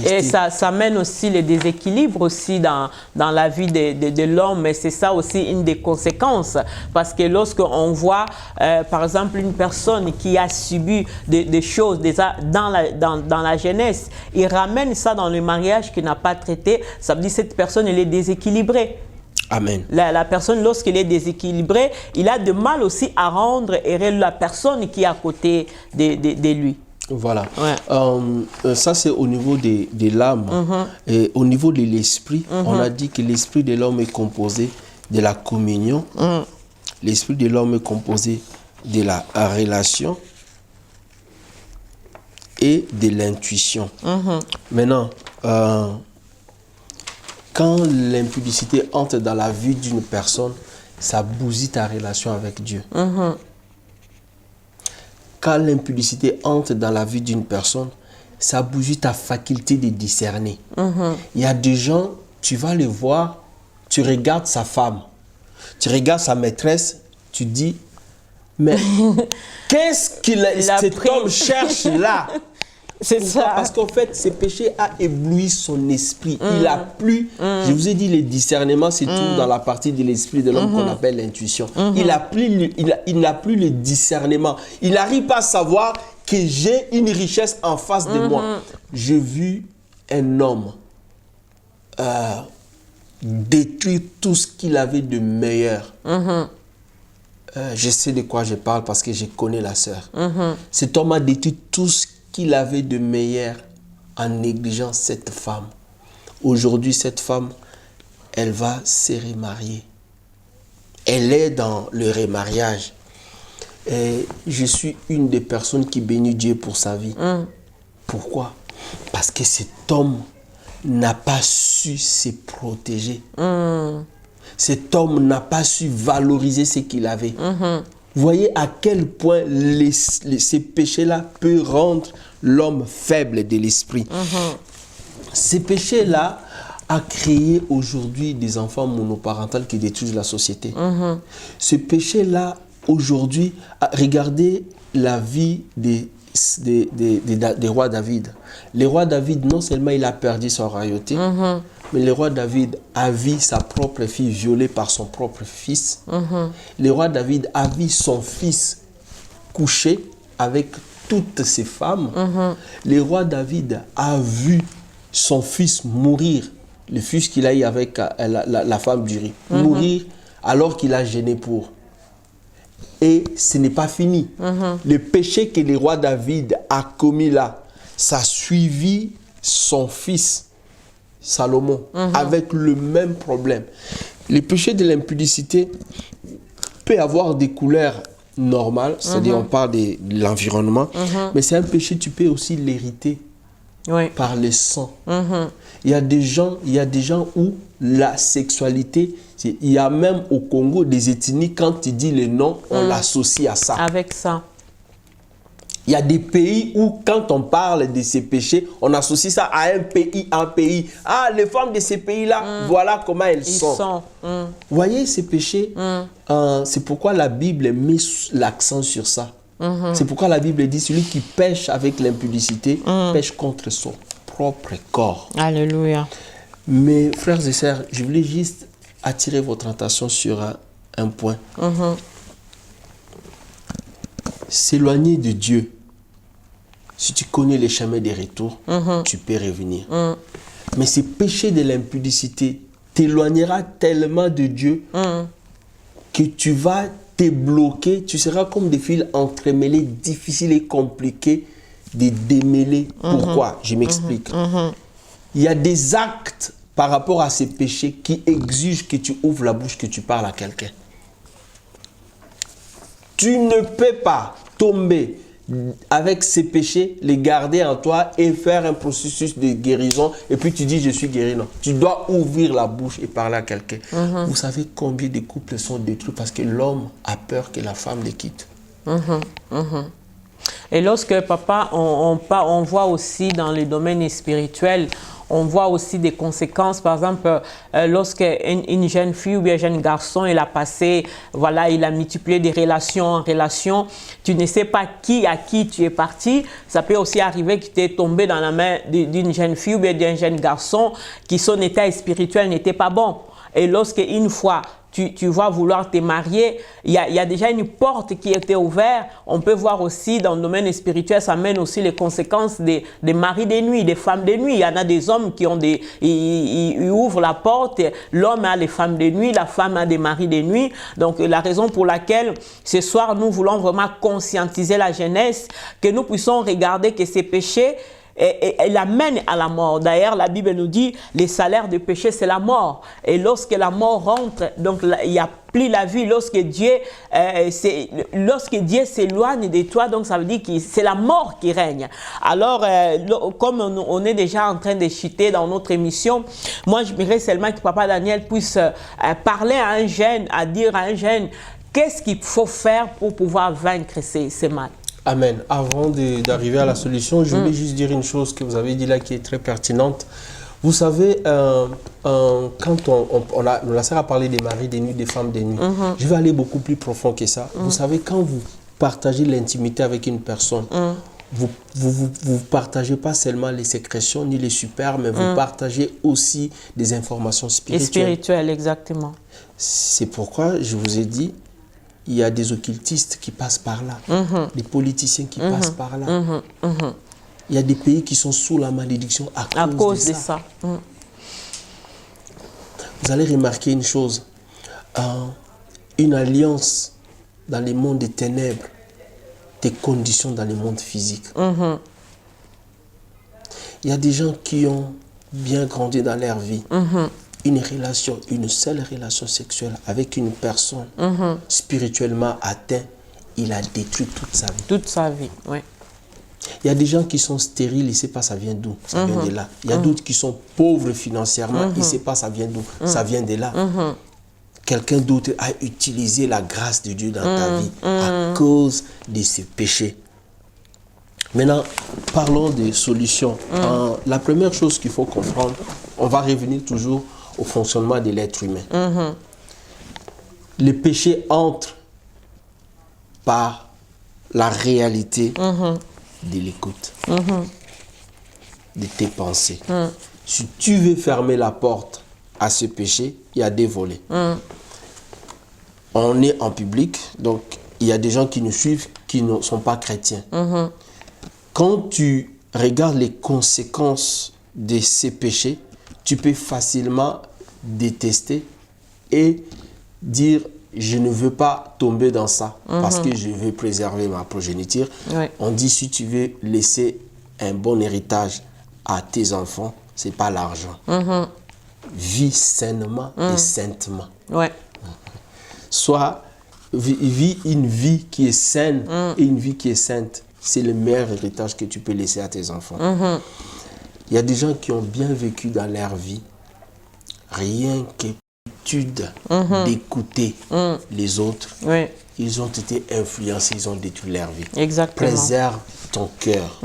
Et ça mène aussi les déséquilibres aussi dans la vie de l'homme. Et c'est ça aussi une des conséquences. Parce que lorsqu'on voit, par exemple, une personne qui a subi des choses déjà dans la jeunesse, il ramène ça dans le mariage qu'il n'a pas traité. Ça veut dire que cette personne, elle est déséquilibrée. Amen. La personne, lorsqu'elle est déséquilibrée, il a de mal aussi à rendre heureux la personne qui est à côté de lui. Voilà. Ça, c'est au niveau de l'âme. Et au niveau de l'esprit, on a dit que l'esprit de l'homme est composé de la communion. L'esprit de l'homme est composé de la relation et de l'intuition. Maintenant, quand l'impudicité entre dans la vie d'une personne, ça bousille ta relation avec Dieu. Quand l'impudicité entre dans la vie d'une personne, ça bousille ta faculté de discerner. Il y a des gens, tu vas les voir, tu regardes sa femme, tu regardes sa maîtresse, tu dis, mais qu'est-ce que cet homme cherche là? C'est ça. Parce qu'en fait, ce péché a ébloui son esprit. Il a plus, je vous ai dit, le discernement, c'est tout dans la partie de l'esprit de l'homme qu'on appelle l'intuition. Il n'a plus le discernement. Il n'arrive pas à savoir que j'ai une richesse en face de moi. J'ai vu un homme détruire tout ce qu'il avait de meilleur. Je sais de quoi je parle parce que je connais la sœur. Cet homme a détruit tout ce qu'il avait de meilleur en négligeant cette femme. Aujourd'hui, cette femme, elle va se remarier. Elle est dans le remariage. Et je suis une des personnes qui bénit Dieu pour sa vie. Pourquoi? Parce que cet homme n'a pas su se protéger. Cet homme n'a pas su valoriser ce qu'il avait. Voyez à quel point ces péchés-là peuvent rendre l'homme faible de l'esprit. Ces péchés-là a créé aujourd'hui des enfants monoparentaux qui détruisent la société. Ce péché-là aujourd'hui, regardez la vie des rois David. Le roi David, non seulement il a perdu son royauté, mais le roi David a vu sa propre fille violée par son propre fils. Le roi David a vu son fils couché avec toutes ses femmes. Le roi David a vu son fils mourir, le fils qu'il a eu avec la femme d'Uri, mourir alors qu'il a gêné pour. Et ce n'est pas fini. Le péché que le roi David a commis là, ça a suivi son fils Salomon avec le même problème. Le péché de l'impudicité peut avoir des couleurs normales, c'est-à-dire on parle de l'environnement, mais c'est un péché, tu peux aussi l'hériter par le sang. Il y a des gens où la sexualité, il y a même au Congo des ethnies, quand tu dis le nom, on l'associe à ça. Avec ça. Il y a des pays où, quand on parle de ces péchés, on associe ça à un pays. Ah, les femmes de ces pays-là, voilà comment elles sont. Vous voyez, ces péchés, c'est pourquoi la Bible met l'accent sur ça. C'est pourquoi la Bible dit, celui qui pêche avec l'impudicité, pêche contre son propre corps. Alléluia. Mais frères et sœurs, je voulais juste attirer votre attention sur un point. S'éloigner de Dieu, si tu connais les chemins des retours, tu peux revenir. Mais ce péché de l'impudicité t'éloignera tellement de Dieu que tu vas te bloquer, tu seras comme des fils entremêlés, difficiles et compliqués de démêler. Pourquoi? Je m'explique. Il y a des actes par rapport à ces péchés qui exigent que tu ouvres la bouche, que tu parles à quelqu'un. Tu ne peux pas tomber avec ces péchés, les garder en toi et faire un processus de guérison et puis tu dis je suis guéri. Non, tu dois ouvrir la bouche et parler à quelqu'un. Vous savez combien de couples sont détruits parce que l'homme a peur que la femme les quitte. Et lorsque, papa, on voit aussi dans le domaine spirituel, on voit aussi des conséquences. Par exemple, lorsque une jeune fille ou bien un jeune garçon, il a passé, voilà, il a multiplié des relations en relations, tu ne sais pas à qui tu es parti. Ça peut aussi arriver que tu es tombé dans la main d'une jeune fille ou bien d'un jeune garçon qui son état spirituel n'était pas bon. Et lorsque une fois tu vas vouloir te marier, il y a déjà une porte qui était ouverte. On peut voir aussi dans le domaine spirituel, ça mène aussi les conséquences des maris de nuit, des femmes de nuit. Il y en a des hommes qui ont ils ouvrent la porte, l'homme a les femmes de nuit, la femme a des maris de nuit. Donc la raison pour laquelle ce soir nous voulons vraiment conscientiser la jeunesse, que nous puissions regarder que ces péchés elle amène à la mort. D'ailleurs, la Bible nous dit les salaires du péché, c'est la mort. Et lorsque la mort rentre, donc il n'y a plus la vie. Lorsque Dieu s'éloigne de toi, donc ça veut dire que c'est la mort qui règne. Alors, comme on est déjà en train de chuter dans notre émission, moi, je voudrais seulement que Papa Daniel puisse parler à un jeune, à dire à un jeune, qu'est-ce qu'il faut faire pour pouvoir vaincre ces mal. Amen. Avant d'arriver à la solution, je voulais juste dire une chose que vous avez dit là qui est très pertinente. Vous savez, quand la sœur a parlé des maris des nuits, des femmes des nuits, je vais aller beaucoup plus profond que ça. Vous savez, quand vous partagez l'intimité avec une personne, vous partagez pas seulement les sécrétions ni les super, mais vous partagez aussi des informations spirituelles. Et spirituelles, exactement. C'est pourquoi je vous ai dit, il y a des occultistes qui passent par là, des politiciens qui passent par là. Il y a des pays qui sont sous la malédiction à cause de ça. Vous allez remarquer une chose, une alliance dans les mondes des ténèbres, des conditions dans les mondes physiques. Il y a des gens qui ont bien grandi dans leur vie. Une seule relation sexuelle avec une personne spirituellement atteinte, il a détruit toute sa vie. Toute sa vie, oui. Il y a des gens qui sont stériles, il ne sait pas ça vient d'où, ça vient de là. Il y a d'autres qui sont pauvres financièrement, il ne sait pas ça vient d'où, ça vient de là. Quelqu'un d'autre a utilisé la grâce de Dieu dans ta vie à cause de ses péchés. Maintenant, parlons des solutions. La première chose qu'il faut comprendre, on va revenir toujours au fonctionnement de l'être humain. Le péché entre par la réalité de l'écoute, de tes pensées. Si tu veux fermer la porte à ce péché, il y a des volets. On est en public, donc il y a des gens qui nous suivent qui ne sont pas chrétiens. Quand tu regardes les conséquences de ces péchés, tu peux facilement détester et dire je ne veux pas tomber dans ça parce que je veux préserver ma progéniture. On dit si tu veux laisser un bon héritage à tes enfants, c'est pas l'argent. Vis sainement et saintement. Soit vis une vie qui est saine et une vie qui est sainte. C'est le meilleur héritage que tu peux laisser à tes enfants. Il y a des gens qui ont bien vécu dans leur vie, rien que l'habitude d'écouter les autres. Ils ont été influencés, ils ont détruit leur vie. Exactement. Préserve ton cœur.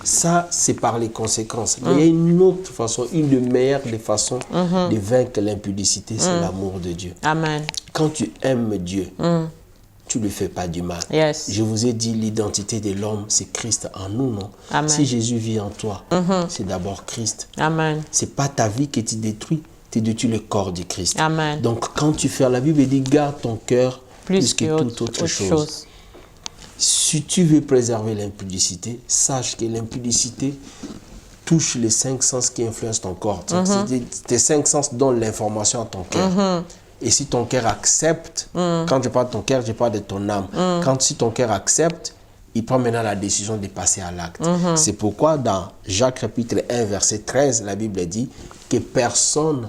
Ça, c'est par les conséquences. Mais il y a une autre façon, une des meilleures des façons de vaincre l'impudicité, c'est l'amour de Dieu. Amen. Quand tu aimes Dieu, tu ne lui fais pas du mal. Je vous ai dit, l'identité de l'homme, c'est Christ en nous, non? Amen. Si Jésus vit en toi, c'est d'abord Christ. Amen. Ce n'est pas ta vie que tu détruis, tu détruis le corps du Christ. Amen. Donc, quand tu fais, la Bible dit, garde ton cœur plus que toute autre chose. Si tu veux préserver l'impudicité, sache que l'impudicité touche les 5 sens qui influencent ton corps. Tes 5 sens donnent l'information à ton cœur. Et si ton cœur accepte, quand je parle de ton cœur, je parle de ton âme. Si ton cœur accepte, il prend maintenant la décision de passer à l'acte. C'est pourquoi dans Jacques chapitre 1, verset 13, la Bible dit que personne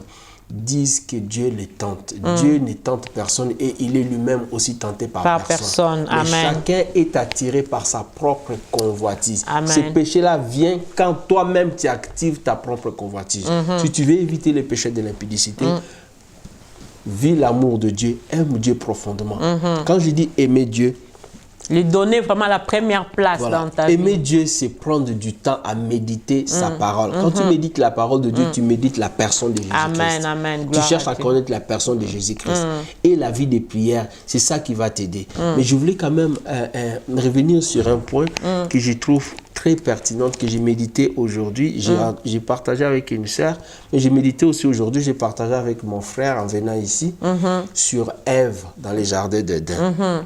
dise que Dieu le tente. Dieu ne tente personne et il est lui-même aussi tenté par personne. Amen. Chacun est attiré par sa propre convoitise. Amen. Ce péché-là vient quand toi-même tu actives ta propre convoitise. Si tu veux éviter le péché de l'impudicité, vis l'amour de Dieu, aime Dieu profondément. Quand je dis aimer Dieu, lui donner vraiment la première place dans ta vie. Aimer Dieu, c'est prendre du temps à méditer sa parole. Quand tu médites la parole de Dieu, tu médites la personne de Jésus-Christ. Amen. Tu cherches à connaître la personne de Jésus-Christ. Et la vie des prières, c'est ça qui va t'aider. Mais je voulais quand même revenir sur un point que je trouve très pertinent, que j'ai médité aujourd'hui. J'ai partagé avec une sœur, mais j'ai médité aussi aujourd'hui, j'ai partagé avec mon frère en venant ici, sur Ève dans les jardins d'Éden.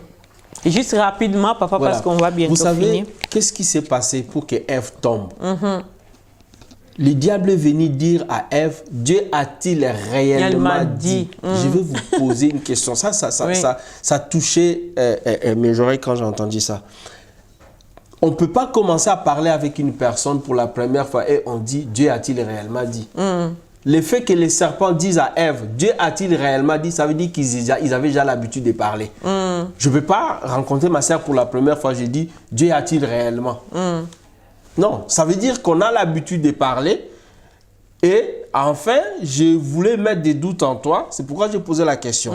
Et juste rapidement, papa, parce qu'on va bientôt finir. Vous savez, qu'est-ce qui s'est passé pour que Ève tombe? Le diable est venu dire à Ève, Dieu a-t-il réellement dit? Je vais vous poser une question. Ça touchait mes oreilles quand j'ai entendu ça. On ne peut pas commencer à parler avec une personne pour la première fois et on dit, Dieu a-t-il réellement dit? Le fait que les serpents disent à Ève, Dieu a-t-il réellement dit, ça veut dire qu'ils avaient déjà l'habitude de parler. Je ne peux pas rencontrer ma soeur pour la première fois, je dis, Dieu a-t-il réellement? Non, ça veut dire qu'on a l'habitude de parler. Et enfin, je voulais mettre des doutes en toi, c'est pourquoi j'ai posé la question.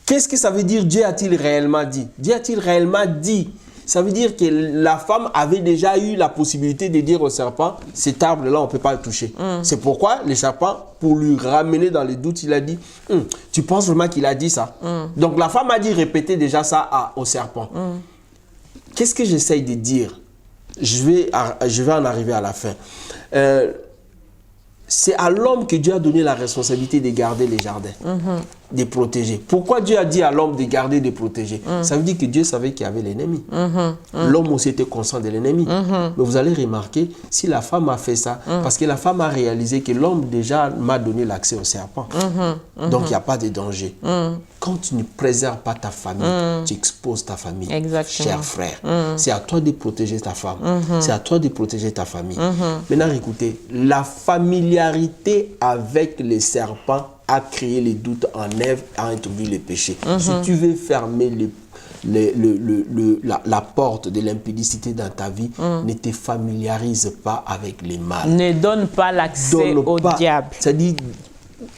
Qu'est-ce que ça veut dire, Dieu a-t-il réellement dit? Dieu a-t-il réellement dit? Ça veut dire que la femme avait déjà eu la possibilité de dire au serpent, cet arbre-là, on ne peut pas le toucher. C'est pourquoi le serpent, pour lui ramener dans les doutes, il a dit, tu penses vraiment qu'il a dit ça? Donc la femme a dit répéter déjà ça au serpent. Qu'est-ce que j'essaye de dire? Je vais en arriver à la fin. C'est à l'homme que Dieu a donné la responsabilité de garder les jardins, de protéger. Pourquoi Dieu a dit à l'homme de garder, de protéger? Ça veut dire que Dieu savait qu'il y avait l'ennemi. L'homme aussi était conscient de l'ennemi. Mais vous allez remarquer, si la femme a fait ça, parce que la femme a réalisé que l'homme déjà m'a donné l'accès au serpent. Donc il n'y a pas de danger. Quand tu ne préserves pas ta famille, tu exposes ta famille. Cher frère, c'est à toi de protéger ta femme. C'est à toi de protéger ta famille. Maintenant, écoutez, la familiarité avec les serpents a créé les doutes en Ève, a introduit le péché. Si tu veux fermer la porte de l'impudicité dans ta vie, ne te familiarise pas avec les mal. Ne donne pas l'accès au diable. C'est-à-dire,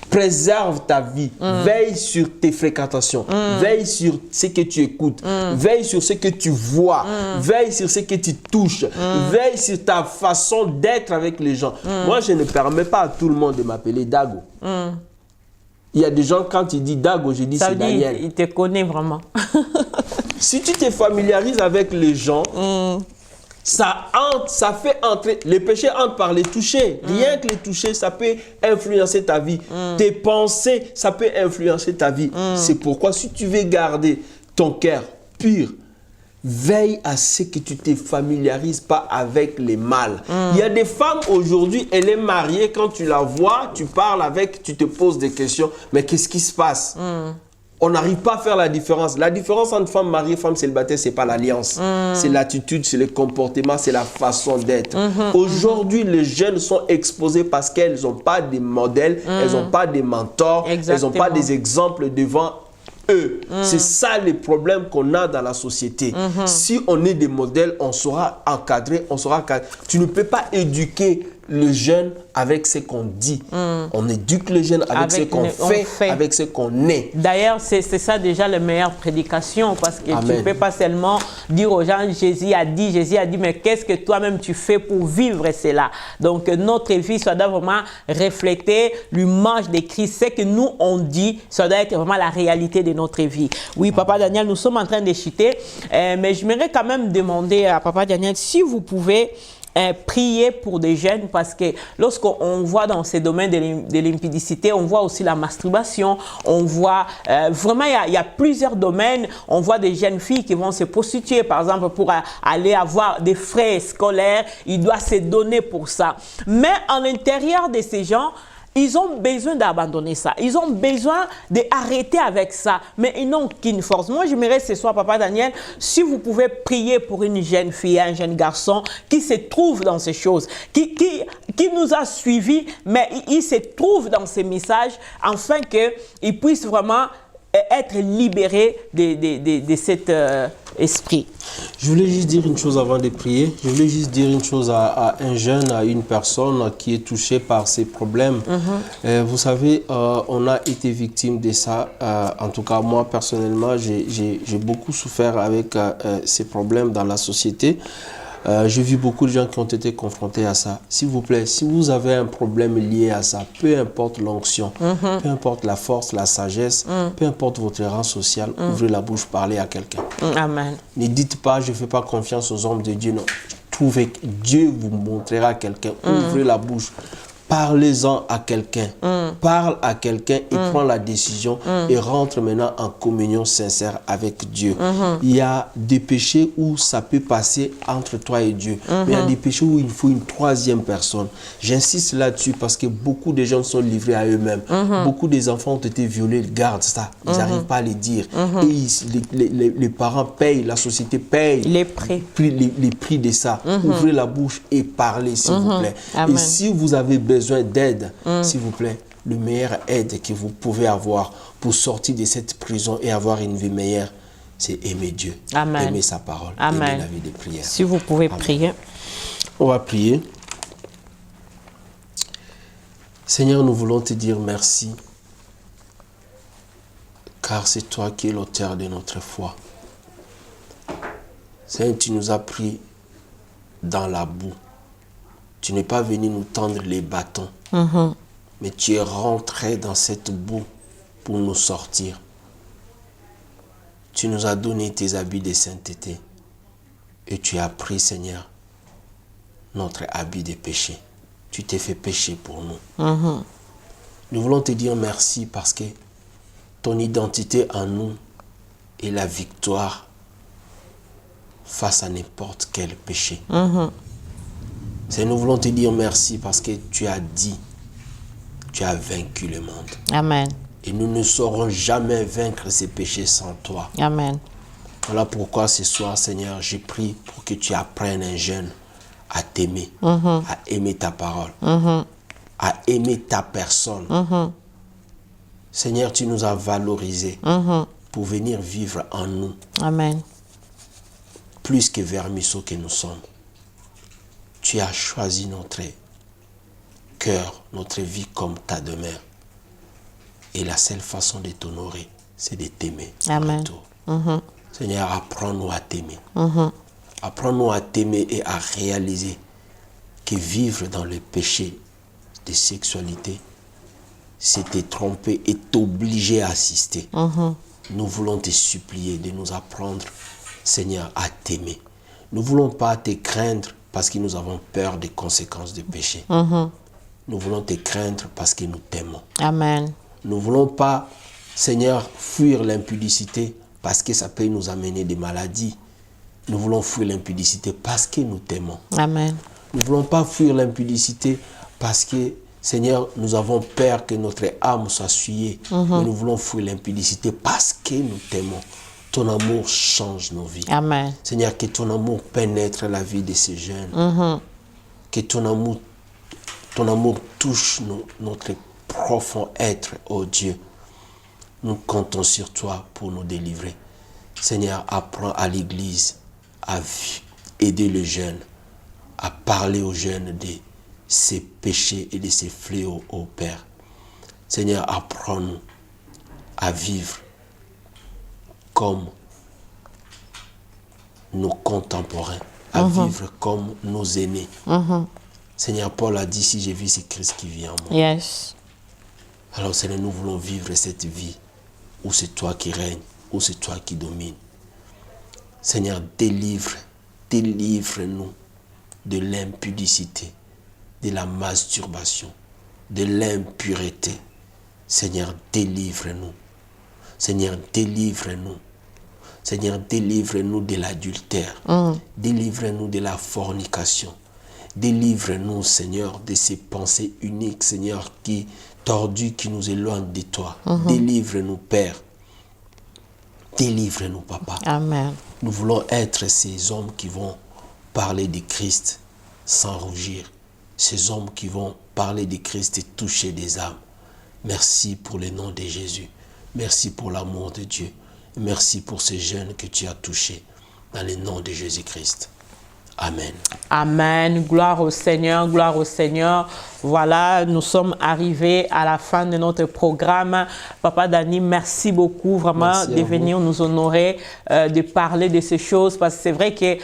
préserve ta vie, veille sur tes fréquentations, veille sur ce que tu écoutes, veille sur ce que tu vois, veille sur ce que tu touches, veille sur ta façon d'être avec les gens. Moi, je ne permets pas à tout le monde de m'appeler Dago. Il y a des gens, quand ils disent Dago, je dis c'est Daniel. Il te connaît vraiment. Si tu te familiarises avec les gens, ça fait entrer, les péchés entrent par les toucher. Rien que les toucher, ça peut influencer ta vie. Tes pensées, ça peut influencer ta vie. C'est pourquoi si tu veux garder ton cœur pur, veille à ce que tu ne te familiarises pas avec les mâles. Il y a des femmes aujourd'hui, elle est mariée, quand tu la vois, tu parles avec, tu te poses des questions, mais qu'est-ce qui se passe? On n'arrive pas à faire la différence. La différence entre femme mariée et femme célibataire, ce n'est pas l'alliance. C'est l'attitude, c'est le comportement, c'est la façon d'être. Aujourd'hui, les jeunes sont exposés parce qu'elles n'ont pas de modèles, elles n'ont pas de mentors, elles n'ont pas des exemples devant eux. C'est ça le problème qu'on a dans la société. Si on est des modèles, on sera encadré, on sera cadré. Tu ne peux pas éduquer le jeune avec ce qu'on dit. On éduque le jeune avec ce qu'on fait, avec ce qu'on est. D'ailleurs, c'est ça déjà la meilleure prédication, parce que tu ne peux pas seulement dire aux gens, Jésus a dit, mais qu'est-ce que toi-même tu fais pour vivre cela? Donc, notre vie, ça doit vraiment refléter l'image de Christ. Ce que nous, on dit, ça doit être vraiment la réalité de notre vie. Oui, Papa Daniel, nous sommes en train de chuter, mais j'aimerais quand même demander à Papa Daniel si vous pouvez prier pour des jeunes, parce que lorsqu'on voit dans ces domaines de l'impudicité, on voit aussi la masturbation, on voit vraiment il y a plusieurs domaines. On voit des jeunes filles qui vont se prostituer, par exemple, pour aller avoir des frais scolaires. Ils doivent se donner pour ça. Mais à l'intérieur de ces gens, ils ont besoin d'abandonner ça. Ils ont besoin d'arrêter avec ça. Mais ils n'ont qu'une force. Moi, j'aimerais ce soir, Papa Daniel, si vous pouvez prier pour une jeune fille, un jeune garçon qui se trouve dans ces choses, qui nous a suivis, mais il se trouve dans ces messages, afin qu'il puisse vraiment être libéré de cet esprit. Je voulais juste dire une chose avant de prier. Je voulais juste dire une chose à un jeune, à une personne qui est touchée par ces problèmes. Vous savez, on a été victime de ça. En tout cas, moi, personnellement, j'ai beaucoup souffert avec ces problèmes dans la société. J'ai vu beaucoup de gens qui ont été confrontés à ça. S'il vous plaît, si vous avez un problème lié à ça, peu importe l'onction, peu importe la force, la sagesse, peu importe votre rang social, ouvrez la bouche, parlez à quelqu'un. Amen. Ne dites pas, je ne fais pas confiance aux hommes de Dieu. Non, trouvez, Dieu vous montrera quelqu'un. Ouvrez la bouche. Parlez-en à quelqu'un. Parle à quelqu'un et prends la décision et rentre maintenant en communion sincère avec Dieu. Il y a des péchés où ça peut passer entre toi et Dieu. Mais il y a des péchés où il faut une troisième personne. J'insiste là-dessus parce que beaucoup de gens sont livrés à eux-mêmes. Beaucoup des enfants ont été violés, ils gardent ça. Ils n'arrivent pas à les dire. Et les parents payent, la société paye les prix de ça. Ouvrez la bouche et parlez, s'il vous plaît. Amen. Et si vous avez besoin d'aide, s'il vous plaît, le meilleur aide que vous pouvez avoir pour sortir de cette prison et avoir une vie meilleure, c'est aimer Dieu, aimer sa parole, aimer la vie de prière. Si vous pouvez prier. On va prier. Seigneur, nous voulons te dire merci, car c'est toi qui es l'auteur de notre foi. Seigneur, tu nous as pris dans la boue. Tu n'es pas venu nous tendre les bâtons, mais tu es rentré dans cette boue pour nous sortir. Tu nous as donné tes habits de sainteté et tu as pris, Seigneur, notre habit de péché. Tu t'es fait pécher pour nous. Nous voulons te dire merci parce que ton identité en nous est la victoire face à n'importe quel péché. Nous voulons te dire merci parce que tu as dit, tu as vaincu le monde. Amen. Et nous ne saurons jamais vaincre ces péchés sans toi. Amen. Voilà pourquoi ce soir, Seigneur, j'ai prié pour que tu apprennes un jeune à t'aimer, à aimer ta parole, à aimer ta personne. Seigneur, tu nous as valorisés pour venir vivre en nous. Amen. Plus que vermisseaux que nous sommes. Tu as choisi notre cœur, notre vie comme ta demeure. Et la seule façon de t'honorer, c'est de t'aimer. Amen. Seigneur, apprends-nous à t'aimer. Apprends-nous à t'aimer et à réaliser que vivre dans le péché de sexualité, c'est te tromper et t'obliger à assister. nous voulons te supplier de nous apprendre, Seigneur, à t'aimer. Nous ne voulons pas te craindre parce que nous avons peur des conséquences du péché. Nous voulons te craindre parce que nous t'aimons. Amen. Nous ne voulons pas, Seigneur, fuir l'impudicité parce que ça peut nous amener des maladies. Nous voulons fuir l'impudicité parce que nous t'aimons. Amen. Nous ne voulons pas fuir l'impudicité parce que, Seigneur, nous avons peur que notre âme soit souillée. Mais nous voulons fuir l'impudicité parce que nous t'aimons. Ton amour change nos vies. Amen. Seigneur, que ton amour pénètre la vie de ces jeunes. Que ton amour touche notre profond être, oh Dieu. Nous comptons sur toi pour nous délivrer. Seigneur, apprends à l'Église à aider les jeunes, à parler aux jeunes de ses péchés et de ses fléaux, ô Père. Seigneur, apprends-nous à vivre comme nos contemporains, à vivre comme nos aînés. Seigneur, Paul a dit, si j'ai vu, c'est Christ qui vit en moi. Yes. Alors, Seigneur, nous voulons vivre cette vie où c'est toi qui règnes, où c'est toi qui domines. Seigneur, délivre-nous de l'impudicité, de la masturbation, de l'impureté. Seigneur, délivre-nous. Seigneur, délivre-nous. Seigneur, délivre-nous de l'adultère. Délivre-nous de la fornication. Délivre-nous, Seigneur, de ces pensées uniques, Seigneur, qui tordues, qui nous éloignent de toi. Délivre-nous, Père. Délivre-nous, Papa. Amen. Nous voulons être ces hommes qui vont parler de Christ sans rougir. Ces hommes qui vont parler de Christ et toucher des âmes. Merci pour le nom de Jésus. Merci pour l'amour de Dieu. Merci pour ces jeunes que tu as touchés. Dans le nom de Jésus-Christ. Amen. Amen. Gloire au Seigneur, gloire au Seigneur. Voilà, nous sommes arrivés à la fin de notre programme. Papa Danny, merci beaucoup vraiment de venir nous honorer, de parler de ces choses. Parce que c'est vrai que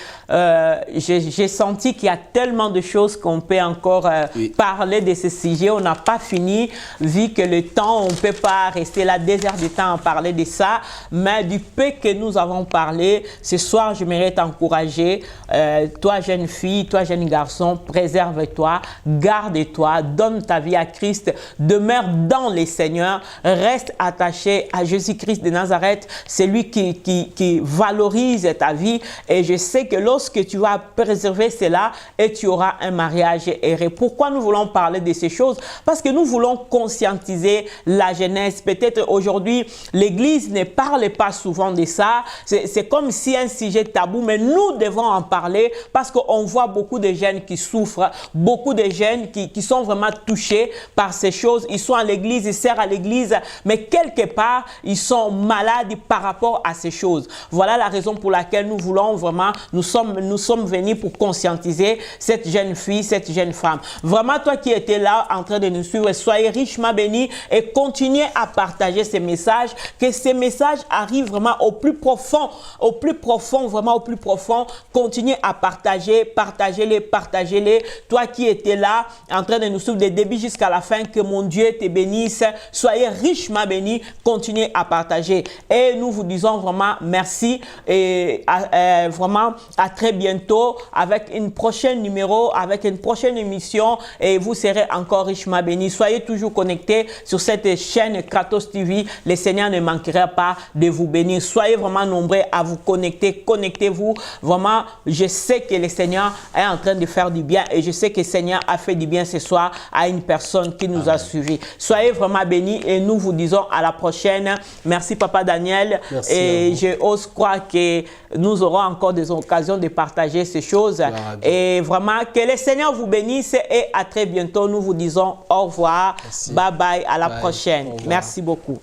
j'ai senti qu'il y a tellement de choses qu'on peut encore parler de ce sujet. On n'a pas fini, vu que le temps, on ne peut pas rester là des heures de temps à parler de ça. Mais du peu que nous avons parlé, ce soir, j'aimerais t'encourager. Toi, jeune fille, toi, jeune garçon, préserve-toi, garde-toi, donne ta vie à Christ, demeure dans les Seigneurs, reste attaché à Jésus-Christ de Nazareth. C'est lui qui valorise ta vie. Et je sais que lorsque tu vas préserver cela, et tu auras un mariage heureux. Pourquoi nous voulons parler de ces choses? Parce que nous voulons conscientiser la jeunesse. Peut-être aujourd'hui, l'Église ne parle pas souvent de ça. C'est comme si un sujet tabou, mais nous devons en parler parce qu'on voit beaucoup de jeunes qui souffrent, beaucoup de jeunes qui sont vraiment touchés par ces choses. Ils sont à l'église, ils servent à l'église, mais quelque part, ils sont malades par rapport à ces choses. Voilà la raison pour laquelle nous voulons vraiment, nous sommes venus pour conscientiser cette jeune fille, cette jeune femme. Vraiment, toi qui étais là en train de nous suivre, soyez richement bénis et continuez à partager ces messages, que ces messages arrivent vraiment au plus profond, vraiment au plus profond. Continuez à partager, partagez-les. Toi qui étais là, en train de nous suivre des débuts jusqu'à la fin, que mon Dieu te bénisse. Soyez richement bénis, continuez à partager. Et nous vous disons vraiment merci et vraiment à très bientôt avec une prochaine numéro, avec une prochaine émission et vous serez encore richement bénis. Soyez toujours connectés sur cette chaîne Kratos TV. Le Seigneur ne manquera pas de vous bénir. Soyez vraiment nombreux à vous connecter. Connectez-vous. Vraiment, je sais que le Seigneur est en train de faire du bien et je sais que le Seigneur a fait du bien ce soir à une personne qui nous a suivis. Soyez vraiment bénis et nous vous disons à la prochaine. Merci Papa Daniel. Merci et je ose croire que nous aurons encore des occasions de partager ces choses. Et vraiment, que le Seigneur vous bénisse et à très bientôt. Nous vous disons au revoir. Merci. Bye bye, à la prochaine. Merci beaucoup.